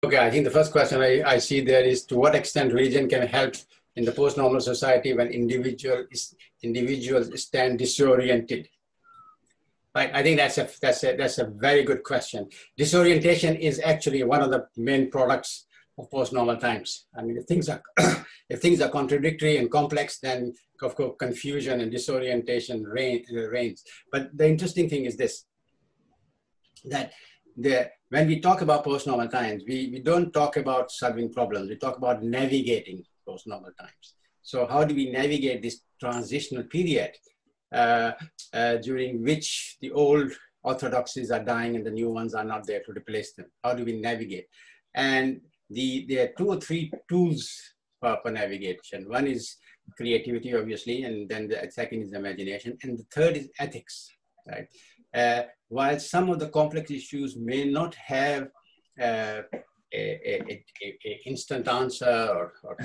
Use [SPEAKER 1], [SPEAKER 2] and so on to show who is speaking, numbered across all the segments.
[SPEAKER 1] Okay, I think the first question I see there is, to what extent religion can help in the post-normal society when individuals stand disoriented? Right, I think that's a very good question. Disorientation is actually one of the main products of post-normal times. I mean, if things are if things are contradictory and complex, then of course confusion and disorientation reigns. But the interesting thing is this: that when we talk about post-normal times, we don't talk about solving problems. We talk about navigating post-normal times. So how do we navigate this transitional period during which the old orthodoxies are dying and the new ones are not there to replace them? How do we navigate? And there are 2 or 3 tools for navigation. One is creativity, obviously, and then the second is imagination, and the third is ethics, right? While some of the complex issues may not have a instant answer or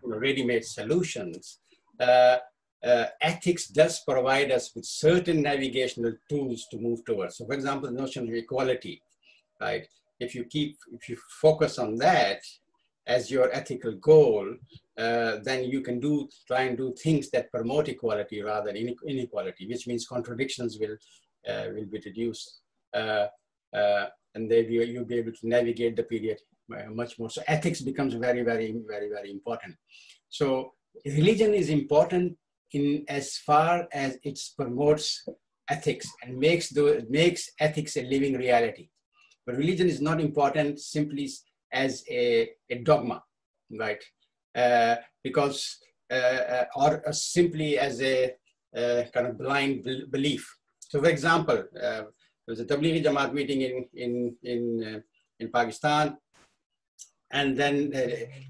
[SPEAKER 1] ready-made solutions, ethics does provide us with certain navigational tools to move towards. So, for example, the notion of equality, right? If you focus on that as your ethical goal, then you can try and do things that promote equality rather than inequality, which means contradictions will be reduced, and then you'll be able to navigate the period much more. So ethics becomes very, very, very, very important. So religion is important in as far as it promotes ethics and makes ethics a living reality. But religion is not important simply as a dogma, right? Because or simply as a kind of blind belief. So, for example, there was a Tablighi Jamaat meeting in Pakistan, and then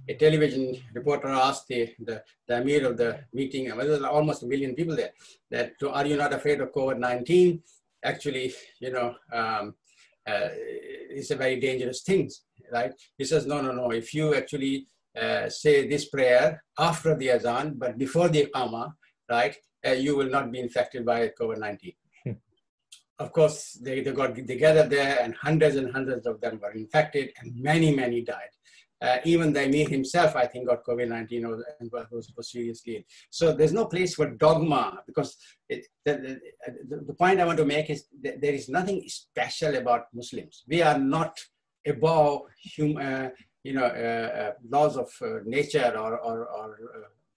[SPEAKER 1] a television reporter asked the Amir of the meeting, and there was almost 1 million people there, that, are you not afraid of COVID-19? Actually, it's a very dangerous thing, right? He says, no. If you actually say this prayer after the azan, but before the iqamah, right, you will not be infected by COVID-19. Of course, they gathered there, and hundreds of them were infected, and many died. Even the Emir himself, I think, got COVID-19 and was seriously ill. So there's no place for dogma, because the point I want to make is that there is nothing special about Muslims. We are not above laws of nature or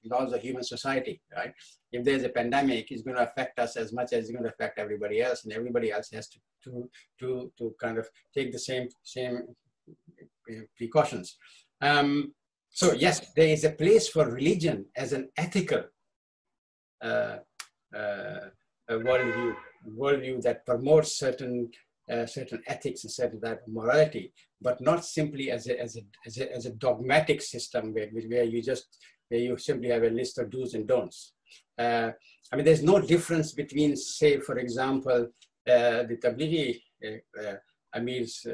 [SPEAKER 1] laws of human society, right? If there's a pandemic, it's going to affect us as much as it's going to affect everybody else, and everybody else has to kind of take the same precautions. So yes, there is a place for religion as an ethical worldview that promotes certain ethics and certain type of morality, but not simply as a dogmatic system where you simply have a list of do's and don'ts. I mean, there's no difference between, say, for example, the Tablighi Amir's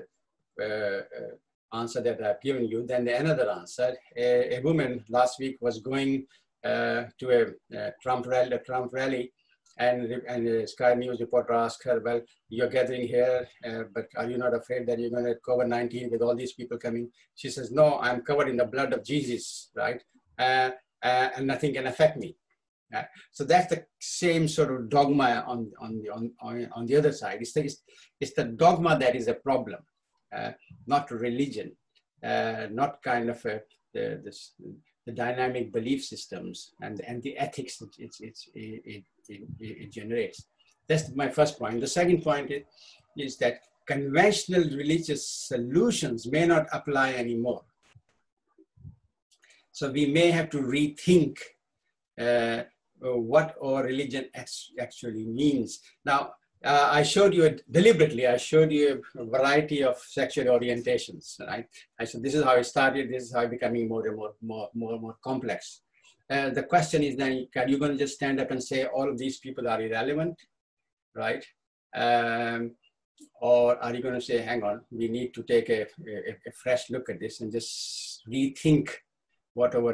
[SPEAKER 1] answer that I've given you, then another answer. A woman last week was going to a Trump rally, and the Sky News reporter asked her, well, you're gathering here, but are you not afraid that you're going to COVID-19 with all these people coming? She says, no, I'm covered in the blood of Jesus, right? And nothing can affect me. So that's the same sort of dogma on the other side. It's the dogma that is a problem, not religion, not kind of the dynamic belief systems and the ethics it generates. That's my first point. The second point is that conventional religious solutions may not apply anymore. So we may have to rethink what our religion actually means. Now, I showed you deliberately, I showed you a variety of sexual orientations, right? I said, this is how it started, this is how it's becoming more and more complex. The question is then, are you going to just stand up and say all of these people are irrelevant, right? Or are you going to say, hang on, we need to take a fresh look at this and just rethink what our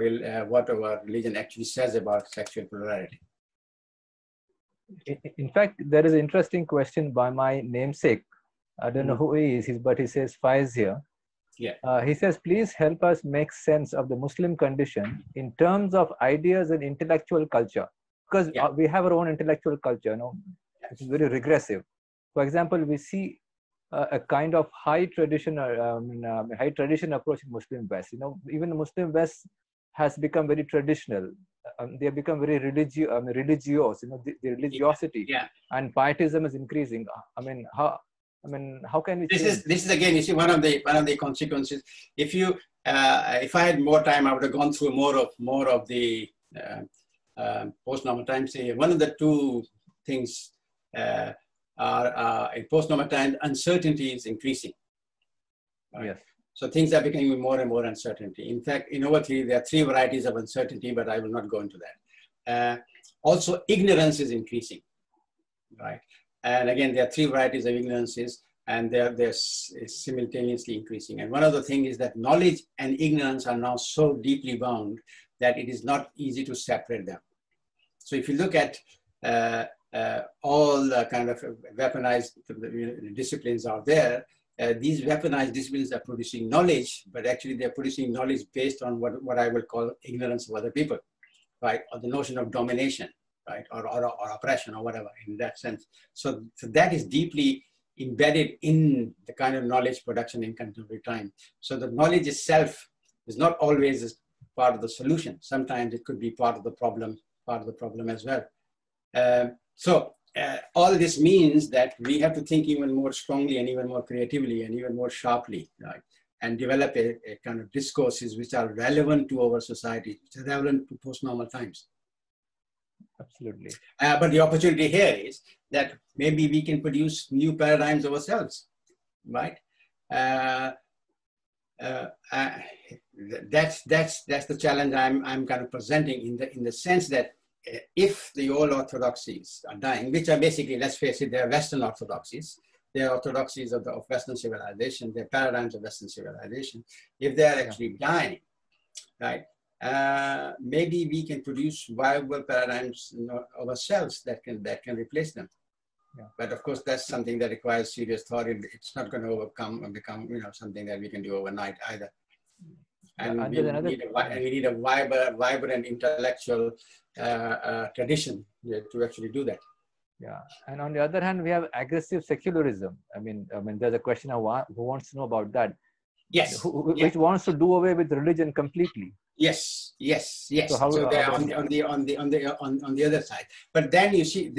[SPEAKER 1] religion actually says about sexual plurality?
[SPEAKER 2] In fact, there is an interesting question by my namesake. I don't know who he is, but he says Faiz here.
[SPEAKER 1] Yeah.
[SPEAKER 2] He says, please help us make sense of the Muslim condition in terms of ideas and intellectual culture. Because
[SPEAKER 1] Yeah.
[SPEAKER 2] we have our own intellectual culture, you know, which is very regressive. For example, we see a kind of high tradition approach in Muslim West. You know, even the Muslim West has become very traditional. They have become very religious. You know, the religiosity and pietism is increasing. How can we change?
[SPEAKER 1] This is again, you see, one of the consequences. If you if I had more time, I would have gone through more of the post-normal times. One of the two things are in post-normal times, uncertainty is increasing. Right?
[SPEAKER 2] Yes.
[SPEAKER 1] So things are becoming more and more uncertainty. In fact, in over theory, there are 3 varieties of uncertainty, but I will not go into that. Also, ignorance is increasing, right? And again, there are 3 varieties of ignorances, and they're simultaneously increasing. And one of the things is that knowledge and ignorance are now so deeply bound that it is not easy to separate them. So if you look at all the kind of weaponized disciplines out there, these weaponized disciplines are producing knowledge, but actually they're producing knowledge based on what I will call ignorance of other people, right? Or the notion of domination, right? Or oppression or whatever in that sense. So that is deeply embedded in the kind of knowledge production in contemporary time. So the knowledge itself is not always part of the solution. Sometimes it could be part of the problem as well. All this means that we have to think even more strongly and even more creatively and even more sharply, right? And develop a kind of discourses which are relevant to our society, which are relevant to post-normal times.
[SPEAKER 2] Absolutely.
[SPEAKER 1] But the opportunity here is that maybe we can produce new paradigms ourselves, right? That's the challenge I'm kind of presenting in the sense that if the old orthodoxies are dying, which are basically, let's face it, they're Western orthodoxies, they're orthodoxies of Western civilization, they're paradigms of Western civilization. If they're actually dying, right, maybe we can produce viable paradigms ourselves that can replace them. Yeah. But of course, that's something that requires serious thought. It's not going to become something that we can do overnight either. And we need a vibrant intellectual tradition to actually do that.
[SPEAKER 2] Yeah, and on the other hand, we have aggressive secularism. I mean, there's a question of who wants to know about that.
[SPEAKER 1] Yes.
[SPEAKER 2] Which wants to do away with religion completely.
[SPEAKER 1] Yes. So they're on the other side. But then you see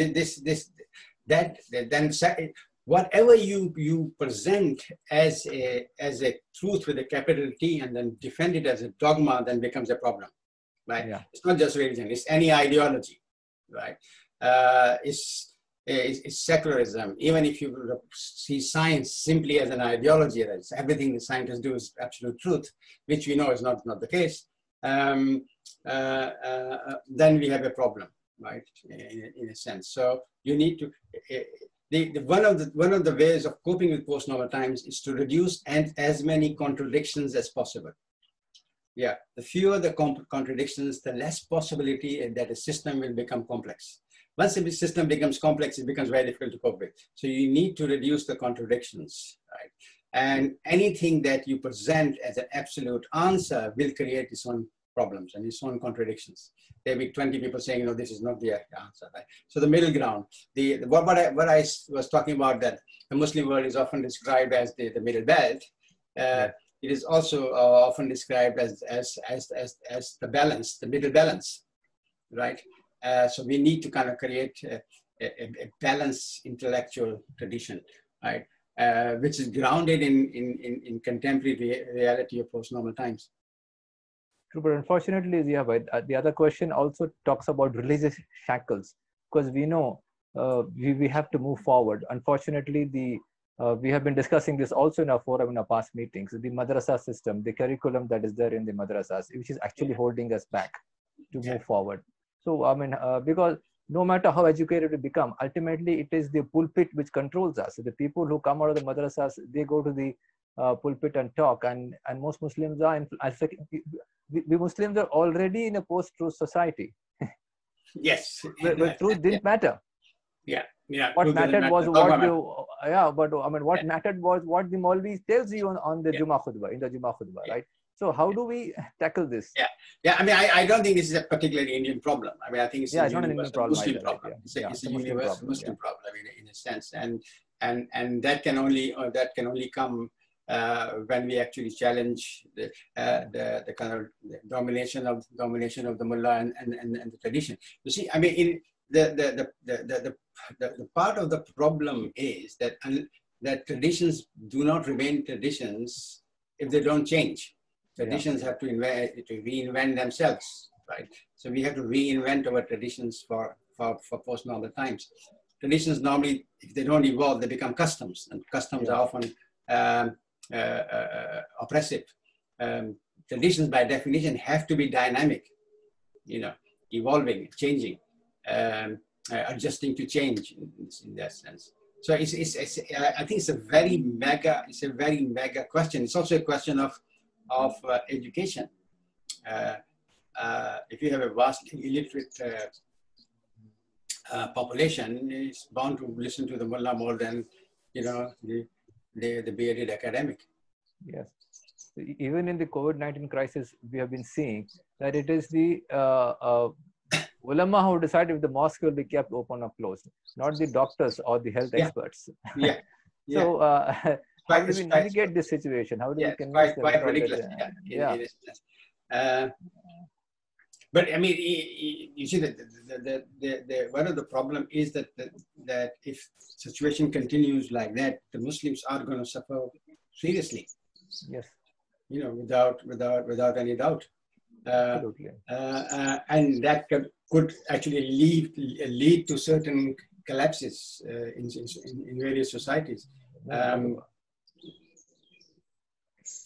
[SPEAKER 1] whatever you present as a truth with a capital T and then defend it as a dogma, then becomes a problem, right? Yeah. It's not just religion; it's any ideology, right? It's secularism. Even if you see science simply as an ideology, that everything the scientists do is absolute truth, which we know is not the case, then we have a problem, right? In a sense. So you need to. One of the ways of coping with post-normal times is to reduce as many contradictions as possible. Yeah, the fewer the contradictions, the less possibility that a system will become complex. Once a system becomes complex, it becomes very difficult to cope with. So you need to reduce the contradictions, right? And anything that you present as an absolute answer will create its own problems and its own contradictions. There'll be 20 people saying, this is not the answer, right? So the middle ground, what I was talking about, that the Muslim world is often described as the middle belt. It is also often described as the balance, the middle balance, right? So we need to kind of create a balanced intellectual tradition, right? Which is grounded in contemporary reality of post-normal times.
[SPEAKER 2] True, but unfortunately, the other question also talks about religious shackles, because we know we have to move forward. Unfortunately, we have been discussing this also in our forum in our past meetings. The madrasa system, the curriculum that is there in the madrasas, which is actually holding us back to move forward. So, because no matter how educated we become, ultimately it is the pulpit which controls us. So the people who come out of the madrasas, they go to the pulpit and talk, and most Muslims are, we Muslims are already in a post-truth society.
[SPEAKER 1] Yes.
[SPEAKER 2] Where truth didn't matter.
[SPEAKER 1] Yeah.
[SPEAKER 2] What mattered was what what mattered was what the Maulvi tells you on the Jummah khutbah, in the Jummah khutbah, right? So how do we tackle this?
[SPEAKER 1] Yeah. I mean, I don't think this is a particularly Indian problem. I mean, I think it's a
[SPEAKER 2] not an Indian problem
[SPEAKER 1] Muslim
[SPEAKER 2] either,
[SPEAKER 1] problem.
[SPEAKER 2] Right?
[SPEAKER 1] It's a universal Muslim problem in a sense, and that can only come when we actually challenge the kind of domination of the mullah and the tradition. You see, I mean, the part of the problem is that traditions do not remain traditions if they don't change. Traditions have to reinvent themselves, right? So we have to reinvent our traditions for post-normal times. Traditions normally, if they don't evolve, they become customs, and customs are often oppressive. Traditions, by definition, have to be dynamic, evolving, changing, adjusting to change in that sense. So I think it's a very mega question. It's also a question of education. If you have a vastly illiterate population, it's bound to listen to the mullah more than the bearded academic.
[SPEAKER 2] Yes. Even in the COVID-19 crisis, we have been seeing that it is the ulama who decide if the mosque will be kept open or closed, not the doctors or the health experts. So how do we navigate this situation? How do we convince them?
[SPEAKER 1] Quite ridiculous. But I mean, you see that one of the problem is that if situation continues like that, the Muslims are going to suffer seriously.
[SPEAKER 2] Yes.
[SPEAKER 1] Without any doubt.
[SPEAKER 2] Absolutely.
[SPEAKER 1] And that could actually lead to certain collapses in various societies.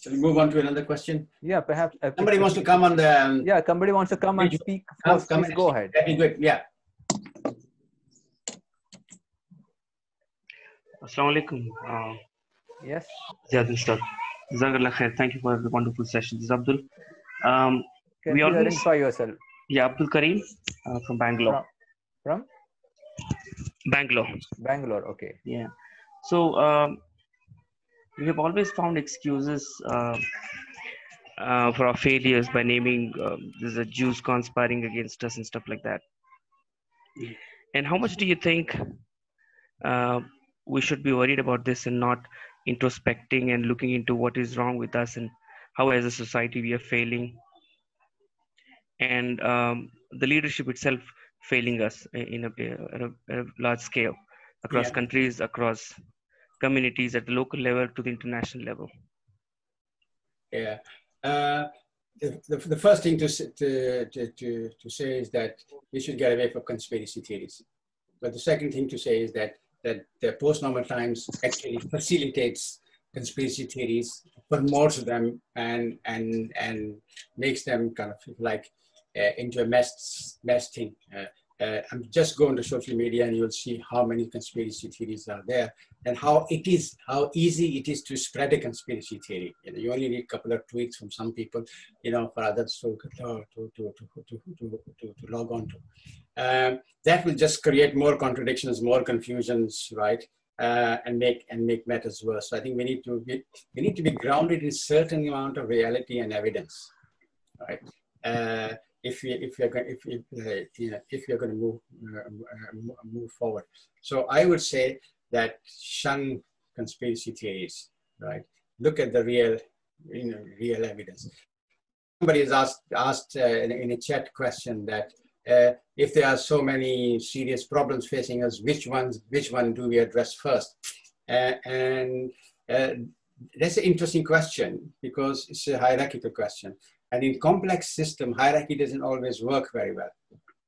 [SPEAKER 1] Shall we move on to another question?
[SPEAKER 2] Yeah, perhaps.
[SPEAKER 1] Somebody wants to come on the...
[SPEAKER 2] somebody wants to come and speak first. Please go ahead.
[SPEAKER 1] That'd be good, yeah.
[SPEAKER 3] Assalamu alaikum.
[SPEAKER 2] Yes.
[SPEAKER 3] Ziauddin sir. Jazakallah khair. Thank you for the wonderful session. This is Abdul.
[SPEAKER 2] Can you identify yourself?
[SPEAKER 3] Yeah, Abdul Kareem from Bangalore.
[SPEAKER 2] From?
[SPEAKER 3] Bangalore.
[SPEAKER 2] Bangalore, okay.
[SPEAKER 3] Yeah. So we have always found excuses for our failures by naming there's a Jews conspiring against us and stuff like that. And how much do you think we should be worried about this and not introspecting and looking into what is wrong with us and how as a society we are failing, and the leadership itself failing us in a large scale across countries, across communities, at the local level to the international level?
[SPEAKER 1] Yeah. The first thing to say is that we should get away from conspiracy theories. But the second thing to say is that the post-normal times actually facilitates conspiracy theories, promotes them, and makes them kind of like into a mess thing. I'm just going to social media and you'll see how many conspiracy theories are there and how easy it is to spread a conspiracy theory. You only need a couple of tweets from some people, for others to log on to. That will just create more contradictions, more confusions, right? And make matters worse. So I think we need to be grounded in a certain amount of reality and evidence, right? If you're going to move forward. So I would say that shun conspiracy theories, right? Look at the real evidence. Somebody has asked in a chat question that if there are so many serious problems facing us, which one do we address first? And that's an interesting question because it's a hierarchical question. And in complex system, hierarchy doesn't always work very well,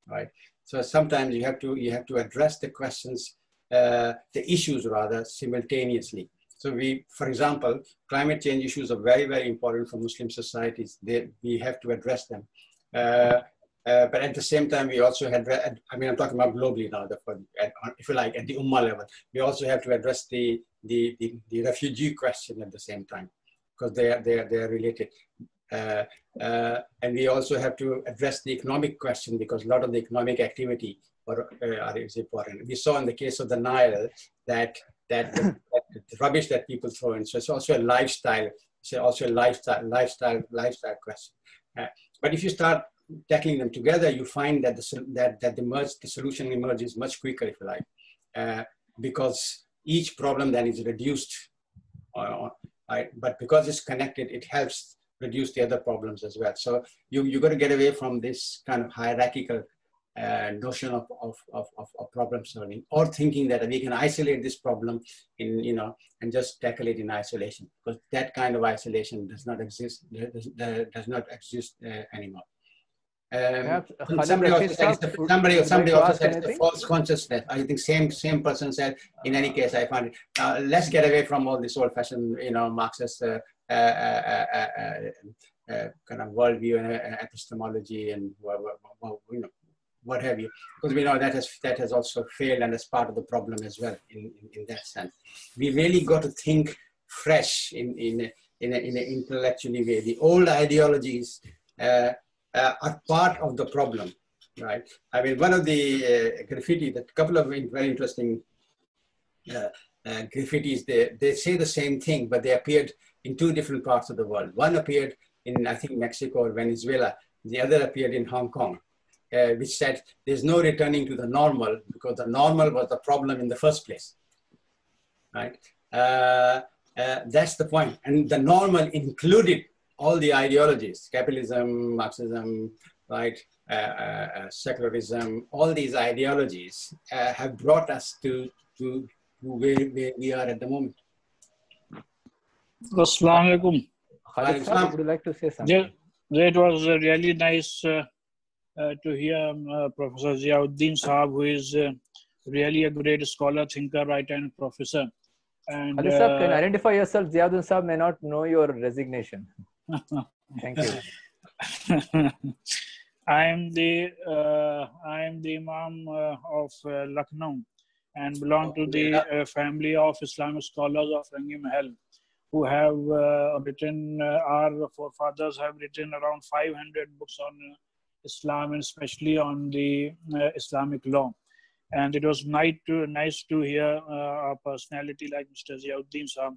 [SPEAKER 1] right? So sometimes you have to address the questions, the issues rather, simultaneously. So for example, climate change issues are very, very important for Muslim societies. We have to address them. But at the same time, we also had, I'm talking about globally now, if you like, at the Ummah level, we also have to address the refugee question at the same time, because they are related. And we also have to address the economic question, because a lot of the economic activity or is important. We saw in the case of the Nile that the rubbish that people throw in. So it's also a lifestyle. It's also a lifestyle question. But if you start tackling them together, you find that the solution emerges much quicker, if you like, because each problem then is reduced. But because it's connected, it helps reduce the other problems as well. So you got to get away from this kind of hierarchical notion of problem solving, or thinking that we can isolate this problem and just tackle it in isolation, because that kind of isolation does not exist. Does not exist anymore. Somebody also said it's a false consciousness. I think same person said, in any case, I find it, let's get away from all this old-fashioned, Marxist kind of worldview and epistemology and what have you, because we know that has also failed, and is part of the problem as well in that sense. We really got to think fresh in an intellectually way. The old ideologies are part of the problem, right? I mean, one of the graffiti, that couple of very interesting graffitis, they say the same thing, but they appeared in two different parts of the world. One appeared in, I think, Mexico or Venezuela. The other appeared in Hong Kong, which said there's no returning to the normal, because the normal was the problem in the first place, right? That's the point. And the normal included all the ideologies: capitalism, Marxism, right, secularism. All these ideologies have brought us to where we are at the moment.
[SPEAKER 4] Assalamu alaikum.
[SPEAKER 2] Khalid sir, would you like to say something?
[SPEAKER 4] That was really nice to hear Professor Ziauddin Saab, who is really a great scholar, thinker, writer, and professor. And
[SPEAKER 2] Khalid sir, can you identify yourself? Ziauddin Saab may not know your resignation. Thank you.
[SPEAKER 4] I am the Imam of Lucknow, and belong to the family of Islamic scholars of Rangi Mahal, who have written, our forefathers have written around 500 books on Islam, and especially on the Islamic law. And it was nice to hear a personality like Mr. Ziauddin Saab.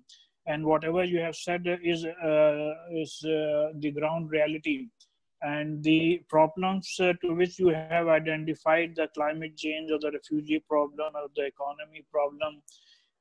[SPEAKER 4] And whatever you have said is the ground reality. And the problems to which you have identified, the climate change or the refugee problem or the economy problem,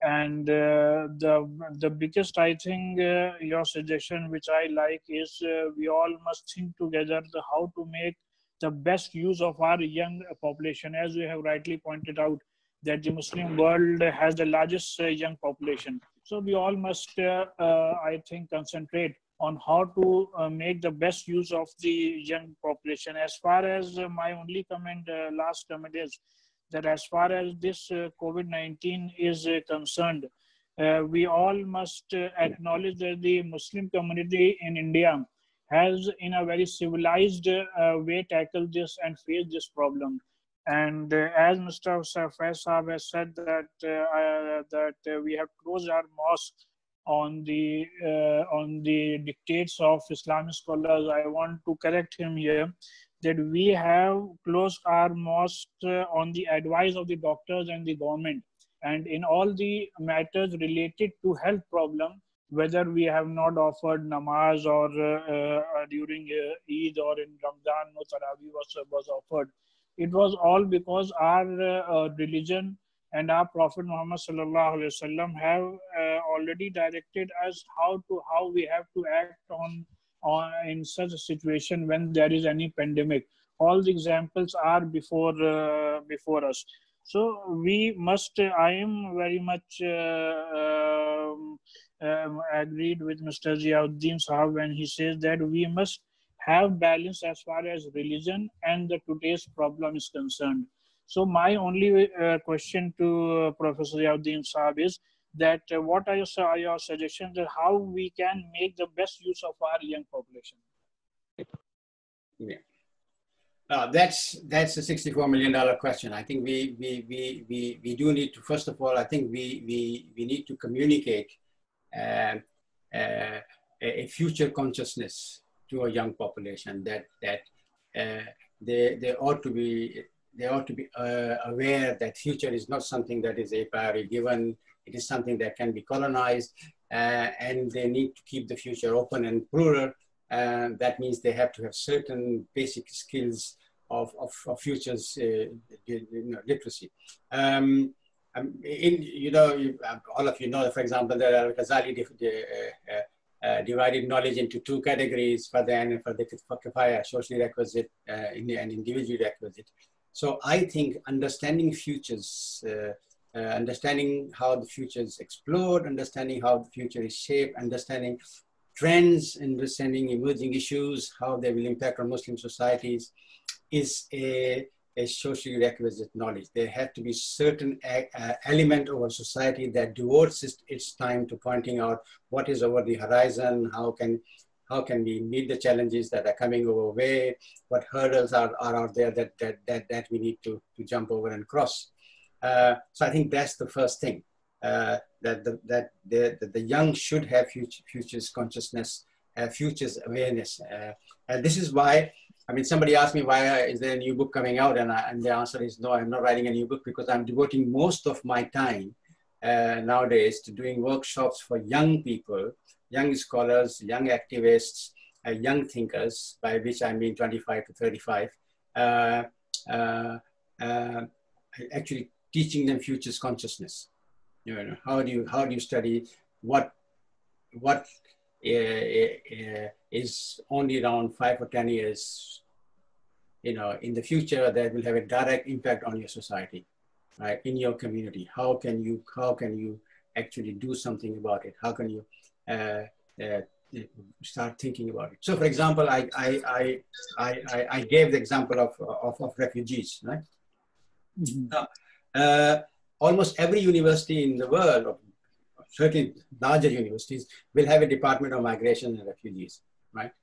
[SPEAKER 4] and the biggest, I think, your suggestion, which I like, is we all must think together how to make the best use of our young population. As you have rightly pointed out, that the Muslim world has the largest young population. So we all must, I think, concentrate on how to make the best use of the young population. As far as my only comment, last comment is that as far as this COVID-19 is concerned, we all must acknowledge that the Muslim community in India has, in a very civilized way, tackled this and faced this problem. And as Mr. Sarfraz Saab has said that we have closed our mosque on the dictates of Islamic scholars, I want to correct him here, that we have closed our mosque on the advice of the doctors and the government. And in all the matters related to health problem, whether we have not offered namaz or during Eid or in Ramadan, no Tarawih was offered. It was all because our religion and our Prophet Muhammad sallallahu alaihi wasallam have already directed us how we have to act on in such a situation when there is any pandemic. All the examples are before us. So we must. I am very much agreed with Mr. Ziauddin Saab when he says that we must have balance as far as religion and the today's problem is concerned. So my only question to Professor Ziauddin Saab is that what are your suggestions that how we can make the best use of our young population?
[SPEAKER 1] Yeah. That's a $64 million question. I think we do need to, first of all, I think we need to communicate a future consciousness to a young population that they ought to be they ought to be aware that future is not something that is a priori given. It is something that can be colonized, and they need to keep the future open and plural. That means they have to have certain basic skills of futures literacy. All of you know, for example, that Al-Ghazali divided knowledge into two categories, fardain and farda kifaya, socially requisite and individually requisite. So I think understanding futures, understanding how the futures explode, understanding how the future is shaped, understanding trends, understanding emerging issues, how they will impact on Muslim societies, is a socially requisite knowledge. There have to be certain element of a society that devotes its time to pointing out what is over the horizon, how can we meet the challenges that are coming our way, what hurdles are out there that we need to jump over and cross. So I think that's the first thing, that the young should have futures consciousness, futures awareness. And this is why, I mean, somebody asked me, why is there a new book coming out? And the answer is no, I'm not writing a new book, because I'm devoting most of my time nowadays to doing workshops for young people, young scholars, young activists, young thinkers, by which I mean 25 to 35, actually teaching them futures consciousness. You know, how do you study what is only around 5 or 10 years, in the future, that will have a direct impact on your society, right? In your community. How can you actually do something about it? How can you start thinking about it? So, for example, I gave the example of refugees, right? Mm-hmm. Almost every university in the world, or certainly larger universities, will have a department of migration and refugees, right?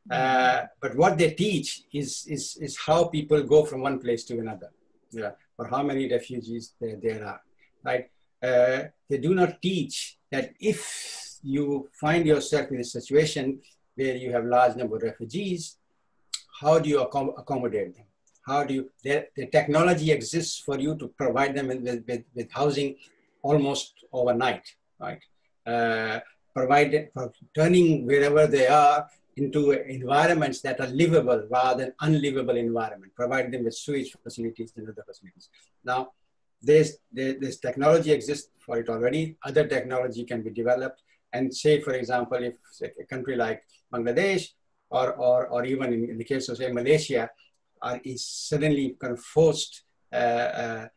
[SPEAKER 1] But what they teach is how people go from one place to another, or how many refugees there are, right? They do not teach that if you find yourself in a situation where you have large number of refugees, how do you accommodate them? How do you, the technology exists for you to provide them with housing almost overnight, right? Turning wherever they are into environments that are livable rather than unlivable environment, provide them with sewage facilities and other facilities. Now, this technology exists for it already. Other technology can be developed. And say, for example, if a country like Bangladesh or even in the case of, say, Malaysia, is suddenly kind of forced to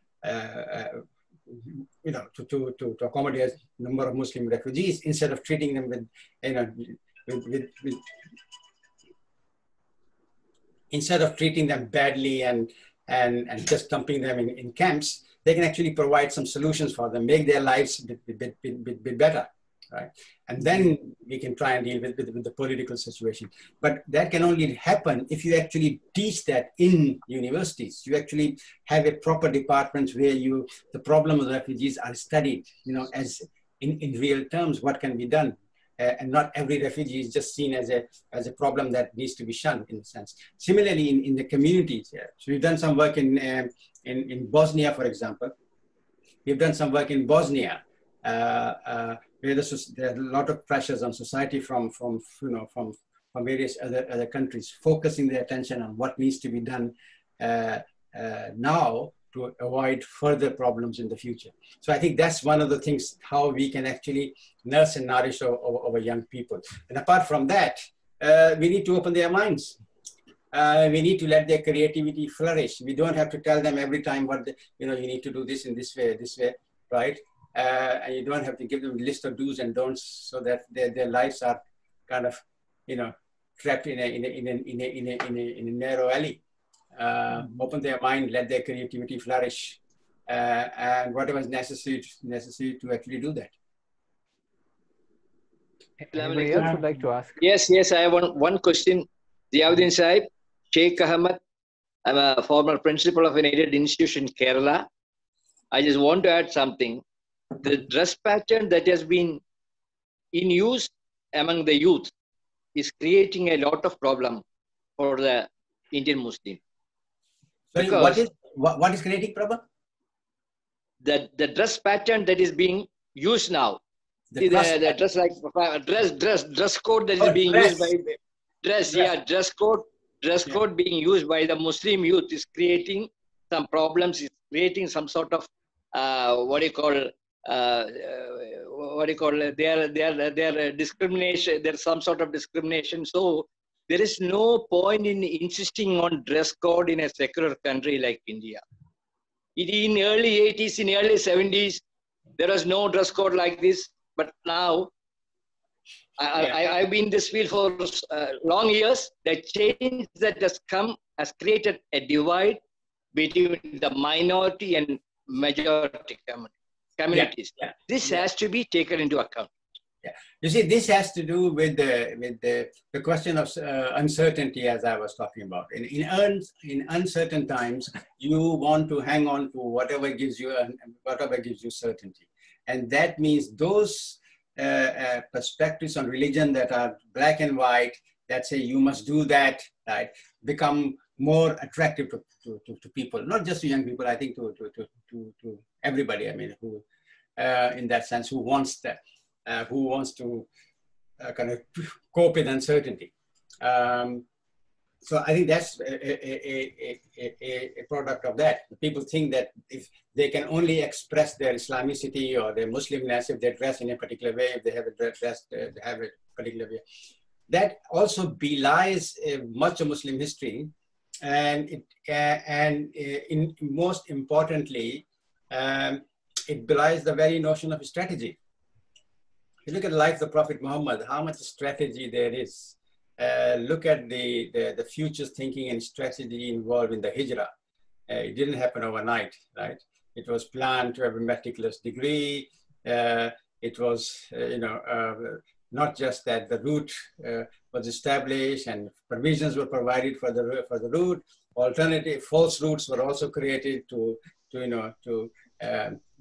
[SPEAKER 1] accommodate a number of Muslim refugees, instead of treating them instead of treating them badly and just dumping them in camps, they can actually provide some solutions for them, make their lives a bit better, right? And then we can try and deal with the political situation. But that can only happen if you actually teach that in universities. You actually have a proper department where the problem of the refugees are studied, as in real terms, what can be done. And not every refugee is just seen as a problem that needs to be shunned, in a sense. Similarly, in the communities, so we've done some work in Bosnia, for example. We've done some work in Bosnia, where there are a lot of pressures on society from various other countries, focusing their attention on what needs to be done now to avoid further problems in the future. So I think that's one of the things, how we can actually nurse and nourish our young people. And apart from that, we need to open their minds. We need to let their creativity flourish. We don't have to tell them every time you need to do this in this way, right? And you don't have to give them a list of do's and don'ts, so that their lives are kind of, trapped in a narrow alley. Open their mind, let their creativity flourish, and whatever is necessary to actually do that.
[SPEAKER 2] Anybody else would like to ask?
[SPEAKER 5] Yes, I have one question. Ziauddin Sahib, Sheikh Ahmed, I'm a former principal of an aided institution in Kerala. I just want to add something. The dress pattern that has been in use among the youth is creating a lot of problem for the Indian Muslim. Because
[SPEAKER 1] what is creating, Prabha?
[SPEAKER 5] The dress pattern that is being used now,
[SPEAKER 1] The
[SPEAKER 5] dress code that is being used by dress code being used by the Muslim youth is creating some problems. It's creating some sort of their discrimination. There's some sort of discrimination. So there is no point in insisting on dress code in a secular country like India. In early 80s, in early 70s, there was no dress code like this. But now, I've been in this field for long years. The change that has come has created a divide between the minority and majority communities. This has to be taken into account.
[SPEAKER 1] Yeah. You see, this has to do with the question of uncertainty, as I was talking about. In uncertain times, you want to hang on to whatever gives you certainty, and that means those perspectives on religion that are black and white, that say you must do that, right, become more attractive to people, not just to young people. I think to everybody. I mean, who in that sense, who wants that. Who wants to kind of cope with uncertainty. So I think that's a product of that. People think that if they can only express their Islamicity or their Muslimness if they dress in a particular way, if they have a particular way. That also belies much of Muslim history, and most importantly, it belies the very notion of strategy. You look at the life of the Prophet Muhammad, how much strategy there is. Look at the futures thinking and strategy involved in the hijrah. It didn't happen overnight, right? It was planned to have a meticulous degree. It was, not just that the route was established and provisions were provided for the route. Alternative false routes were also created to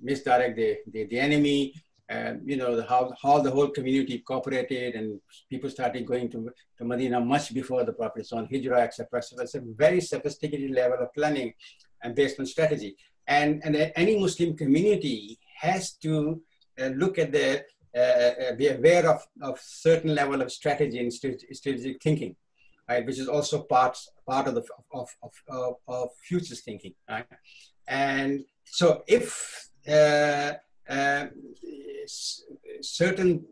[SPEAKER 1] misdirect the enemy. How the whole community cooperated and people started going to Medina much before the Prophet on Hijrah, etc. So it's a very sophisticated level of planning and based on strategy. And any Muslim community has to look at be aware of certain level of strategy and strategic thinking, right? Which is also part of futures thinking, right? And so if certain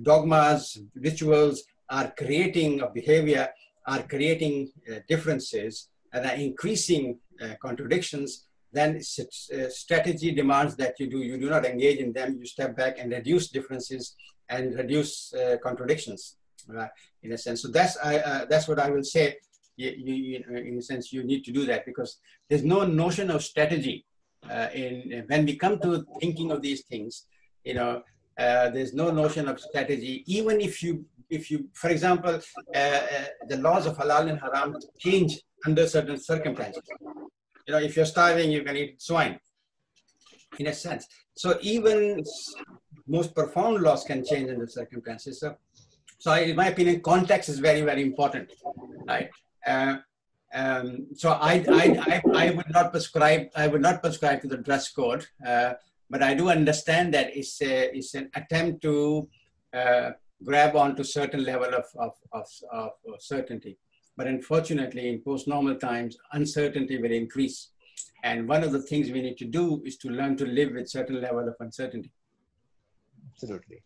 [SPEAKER 1] dogmas, rituals are creating a behavior, are creating differences and are increasing contradictions, then strategy demands that you do not engage in them. You step back and reduce differences and reduce contradictions, in a sense. So that's what I will say. In a sense, you need to do that because there's no notion of strategy. When we come to thinking of these things, there's no notion of strategy. Even if you, for example, the laws of halal and haram change under certain circumstances. If you're starving, you can eat swine, in a sense. So even most profound laws can change under circumstances. So in my opinion, context is very, very important, right? So I would not prescribe. I would not prescribe to the dress code, but I do understand that it's an attempt to grab onto certain level of certainty. But unfortunately, in post-normal times, uncertainty will increase, and one of the things we need to do is to learn to live with certain level of uncertainty.
[SPEAKER 2] Absolutely.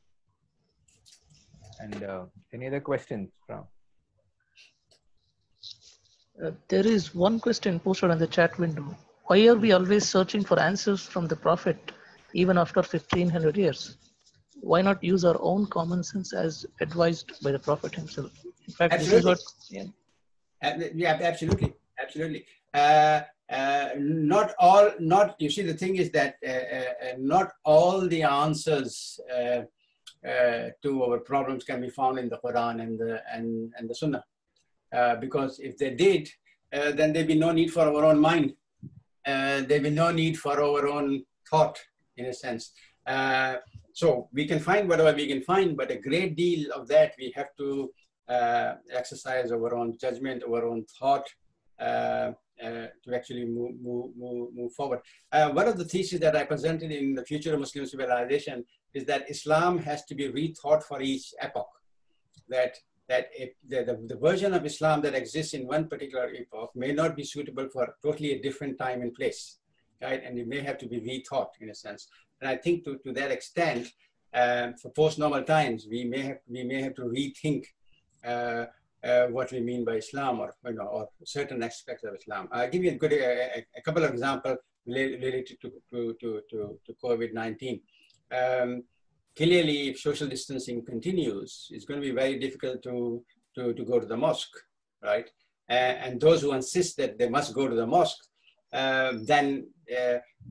[SPEAKER 2] And any other questions, Prof?
[SPEAKER 6] There is one question posted on the chat window. Why are we always searching for answers from the Prophet even after 1500 years? Why not use our own common sense as advised by the Prophet himself? In fact,
[SPEAKER 1] Absolutely.
[SPEAKER 6] This is what,
[SPEAKER 1] Yeah, absolutely. You see, the thing is that not all the answers to our problems can be found in the Quran and the Sunnah. Because if they did, then there'd be no need for our own mind. There'd be no need for our own thought, in a sense. So we can find whatever we can find, but a great deal of that we have to exercise our own judgment, our own thought, to actually move forward. One of the theses that I presented in the Future of Muslim Civilization is that Islam has to be rethought for each epoch. That the version of Islam that exists in one particular epoch may not be suitable for totally a different time and place, right? And it may have to be rethought in a sense. And I think to that extent, for post-normal times, we may have to rethink what we mean by Islam, or certain aspects of Islam. I'll give you a couple of examples related to COVID-19. Clearly, if social distancing continues, it's going to be very difficult to go to the mosque, right? And those who insist that they must go to the mosque then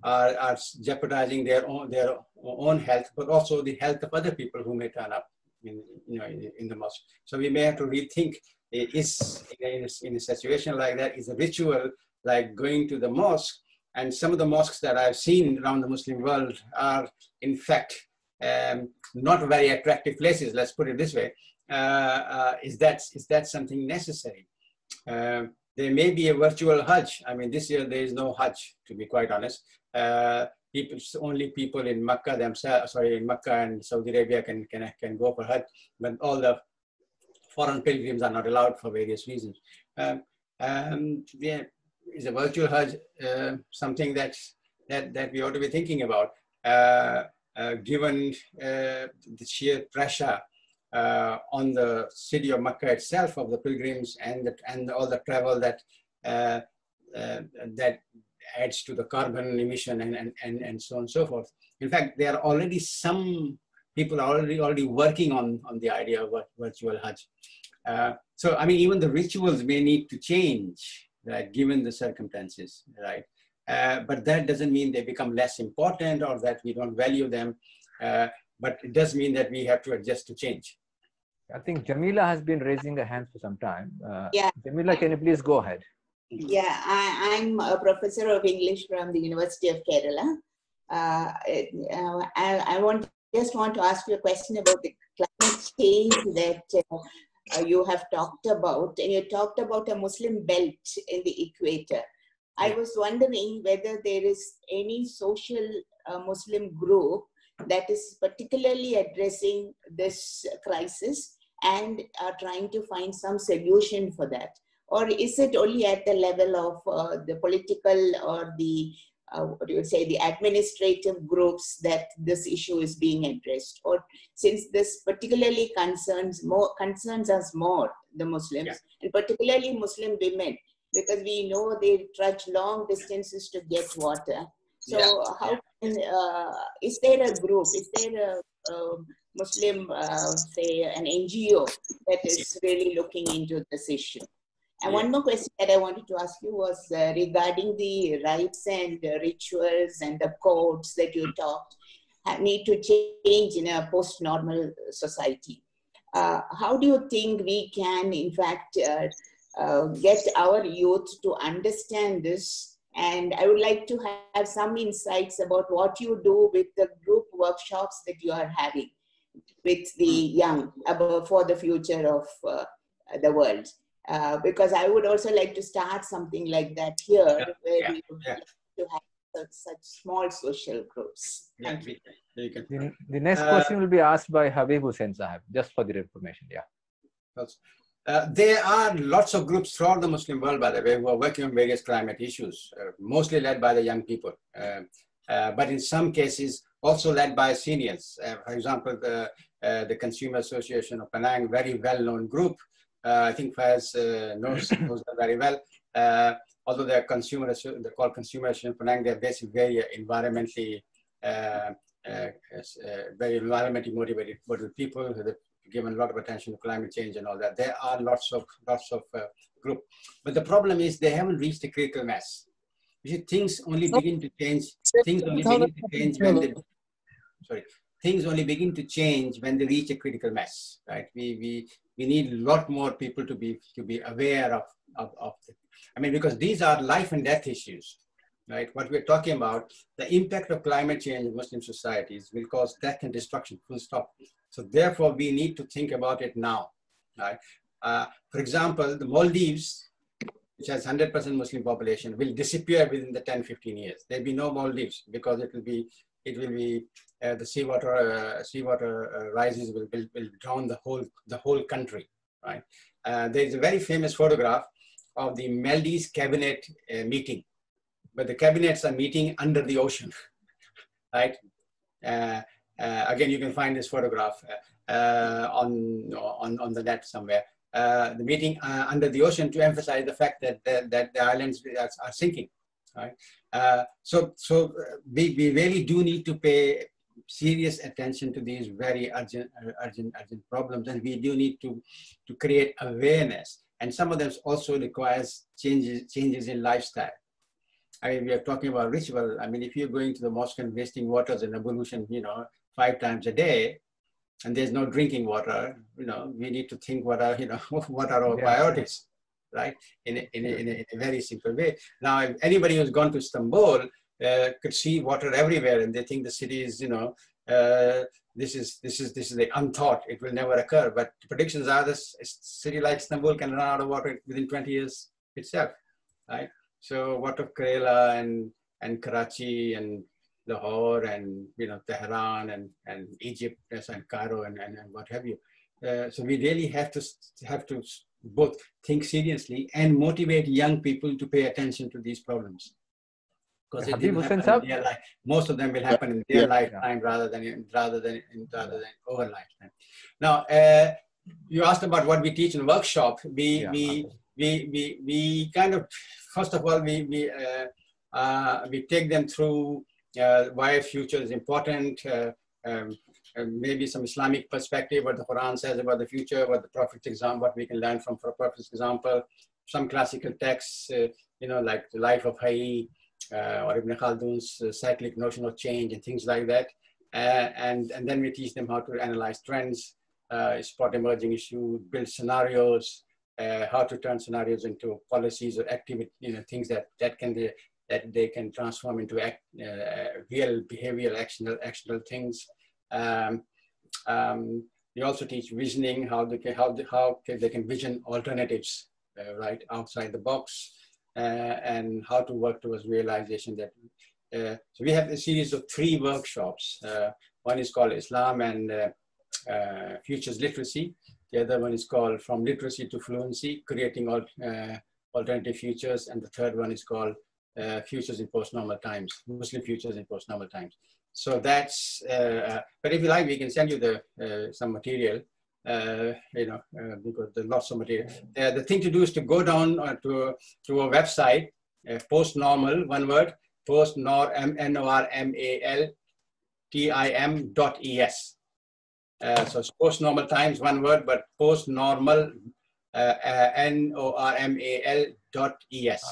[SPEAKER 1] are jeopardizing their own health, but also the health of other people who may turn up in the mosque. So we may have to rethink: in a situation like that, is a ritual like going to the mosque? And some of the mosques that I've seen around the Muslim world are, in fact, not very attractive places. Let's put it this way: is that something necessary? There may be a virtual Hajj. I mean, this year there is no Hajj, to be quite honest. Only people in Makkah themselves, in Makkah and Saudi Arabia can go for Hajj, but all the foreign pilgrims are not allowed for various reasons. Is a virtual Hajj something that we ought to be thinking about, given the sheer pressure on the city of Makkah itself, of the pilgrims, and all the travel that adds to the carbon emission and so on and so forth. In fact, there are already some people are already working on the idea of virtual Hajj. So I mean, even the rituals may need to change, right, given the circumstances, right? But that doesn't mean they become less important or that we don't value them. But it does mean that we have to adjust to change.
[SPEAKER 2] I think Jamila has been raising her hand for some time.
[SPEAKER 7] Yeah.
[SPEAKER 2] Jamila, can you please go ahead?
[SPEAKER 7] Yeah, I'm a professor of English from the University of Kerala. I just want to ask you a question about the climate change that you have talked about. And you talked about a Muslim belt in the equator. I was wondering whether there is any social Muslim group that is particularly addressing this crisis and are trying to find some solution for that. Or is it only at the level of the political or the, what you would say, the administrative groups that this issue is being addressed? Or since this particularly concerns us more, the Muslims, and particularly Muslim women, because we know they trudge long distances to get water. So how can, is there a group, is there a Muslim, say an NGO that is really looking into this issue? And one more question that I wanted to ask you was regarding the rites and rituals and the codes that you talked need to change in a post-normal society. How do you think we can, in fact, get our youth to understand this? And I would like to have some insights about what you do with the group workshops that you are having with the young for the future of the world. Because I would also like to start something like that here, where we would like to have such small social groups. Thank you.
[SPEAKER 2] The next question will be asked by Habib Hussain Sahib, just for the information.
[SPEAKER 1] There are lots of groups throughout the Muslim world, by the way, who are working on various climate issues, mostly led by the young people, but in some cases also led by seniors. For example, the Consumer Association of Penang, very well-known group. I think Faiz knows them very well. Although they're called Consumer Association of Penang, they're basically very environmentally motivated people who have given a lot of attention to climate change and all that. There are lots of groups, but the problem is they haven't reached a critical mass. You see, things only begin to change. Things only begin to change when they. Things only begin to change when they reach a critical mass, right? We need a lot more people to be aware of it. I mean, because these are life and death issues, right? What we're talking about, the impact of climate change in Muslim societies will cause death and destruction, full stop. So therefore, we need to think about it now, right? For example, the Maldives which has 100% Muslim population, will disappear within the 10-15 years. There'll be no Maldives because it will be the seawater rises will drown the whole country, right? There is a very famous photograph of the Maldives cabinet meeting, but the cabinets are meeting under the ocean, right? Again, you can find this photograph on the net somewhere. The meeting under the ocean to emphasize the fact that the islands are sinking, right? So we really do need to pay serious attention to these very urgent problems, and we do need to create awareness. And some of them also requires changes in lifestyle. I mean, we are talking about ritual. I mean, if you're going to the mosque and wasting waters and ablution, 5 times a day, and there's no drinking water, we need to think what are our priorities, right? In a very simple way. Now, if anybody who's gone to Istanbul could see water everywhere, and they think the city is, this is the unthought. It will never occur. But the predictions are this city like Istanbul can run out of water within 20 years itself, right? So what of Kerala and Karachi and Lahore and Tehran and Egypt and Cairo and what have you. So we really have to both think seriously and motivate young people to pay attention to these problems. Because it didn't happen in their life. Most of them will happen in their lifetime rather than over lifetime. Now, you asked about what we teach in workshop. We kind of, first of all, we take them through why future is important, maybe some Islamic perspective, what the Quran says about the future, what the Prophet's example, what we can learn from Prophet's example, some classical texts, like the life of Hayy or Ibn Khaldun's cyclic notion of change and things like that. And then we teach them how to analyze trends, spot emerging issues, build scenarios, how to turn scenarios into policies or activity, things that they can transform into real behavioral actionable things. We also teach visioning, how they can vision alternatives, right, outside the box, and how to work towards realization. That so we have a series of 3 workshops. One is called Islam and Futures Literacy. The other one is called From Literacy to Fluency, Creating Alternative Futures. And the third one is called Futures in Postnormal Times, Muslim Futures in Postnormal Times. So that's, but if you like, we can send you some material, because there's lots of material. The thing to do is to go down to our website, Postnormal, one word, postnormaltim.es. So it's Postnormal Times, one word, but Postnormal, normal.es.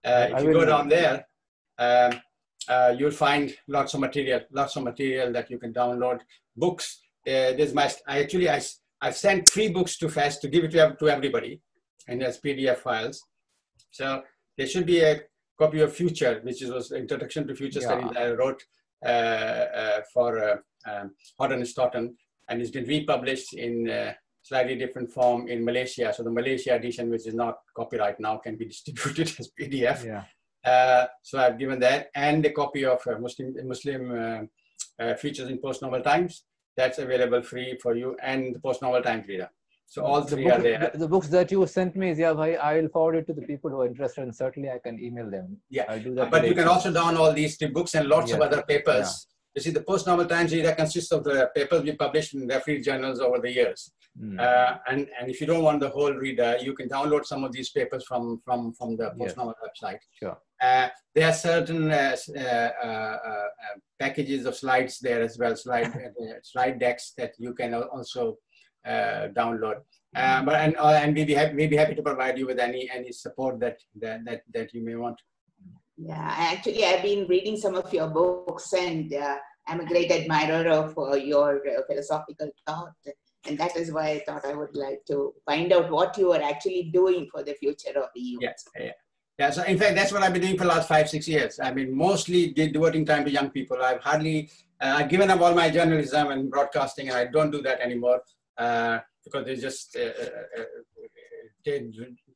[SPEAKER 1] If you go down there, you'll find lots of material that you can download. Books. I've sent 3 books to FEST to give it to everybody, and as PDF files. So there should be a copy of Future, which was Introduction to Future Studies that I wrote for Hodden and Stoughton, and it's been republished in slightly different form in Malaysia. So the Malaysia edition, which is not copyright now, can be distributed as PDF. So I've given that, and a copy of Muslim Futures in Postnormal Times. That's available free for you, and the Postnormal Times reader. So all 3 are there.
[SPEAKER 2] The books that you sent me, Zia bhai, I will forward it to the people who are interested, and certainly I can email them.
[SPEAKER 1] Yeah,
[SPEAKER 2] I'll do that.
[SPEAKER 1] But you can also download all these 3 books and lots of other papers. You see, the Postnormal Times reader consists of the papers we published in referee journals over the years. And if you don't want the whole reader, you can download some of these papers from the Postnormal website.
[SPEAKER 2] Sure.
[SPEAKER 1] There are certain packages of slides there as well, slide decks that you can also download. And we'd be happy to provide you with any support that you may want.
[SPEAKER 7] Yeah, actually, I've been reading some of your books, and I'm a great admirer of your philosophical thought. And that is why I thought I would like to find out what you are actually doing for the future of the youth.
[SPEAKER 1] Yeah, so in fact, that's what I've been doing for the last 5-6 years. I mean, mostly devoting time to young people. I've given up all my journalism and broadcasting, and I don't do that anymore because it just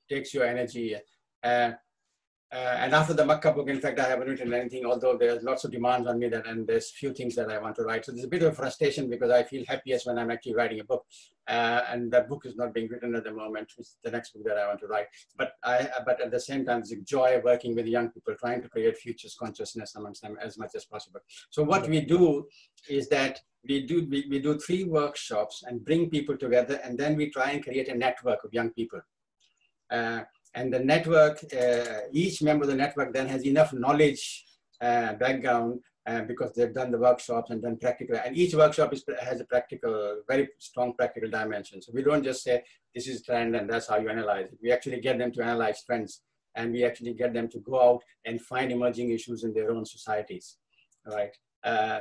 [SPEAKER 1] takes your energy. And after the Makkah book, in fact, I haven't written anything, although there's lots of demands on me that, and there's few things that I want to write. So there's a bit of frustration because I feel happiest when I'm actually writing a book. And that book is not being written at the moment. It's the next book that I want to write. But at the same time, it's a joy of working with young people, trying to create futures consciousness amongst them as much as possible. So what we do is that we do 3 workshops and bring people together, and then we try and create a network of young people. And the network, each member of the network then has enough knowledge, background, because they've done the workshops and done practical. And each workshop has a practical, very strong practical dimension. So we don't just say, this is trend and that's how you analyze it. We actually get them to analyze trends, and we actually get them to go out and find emerging issues in their own societies, right?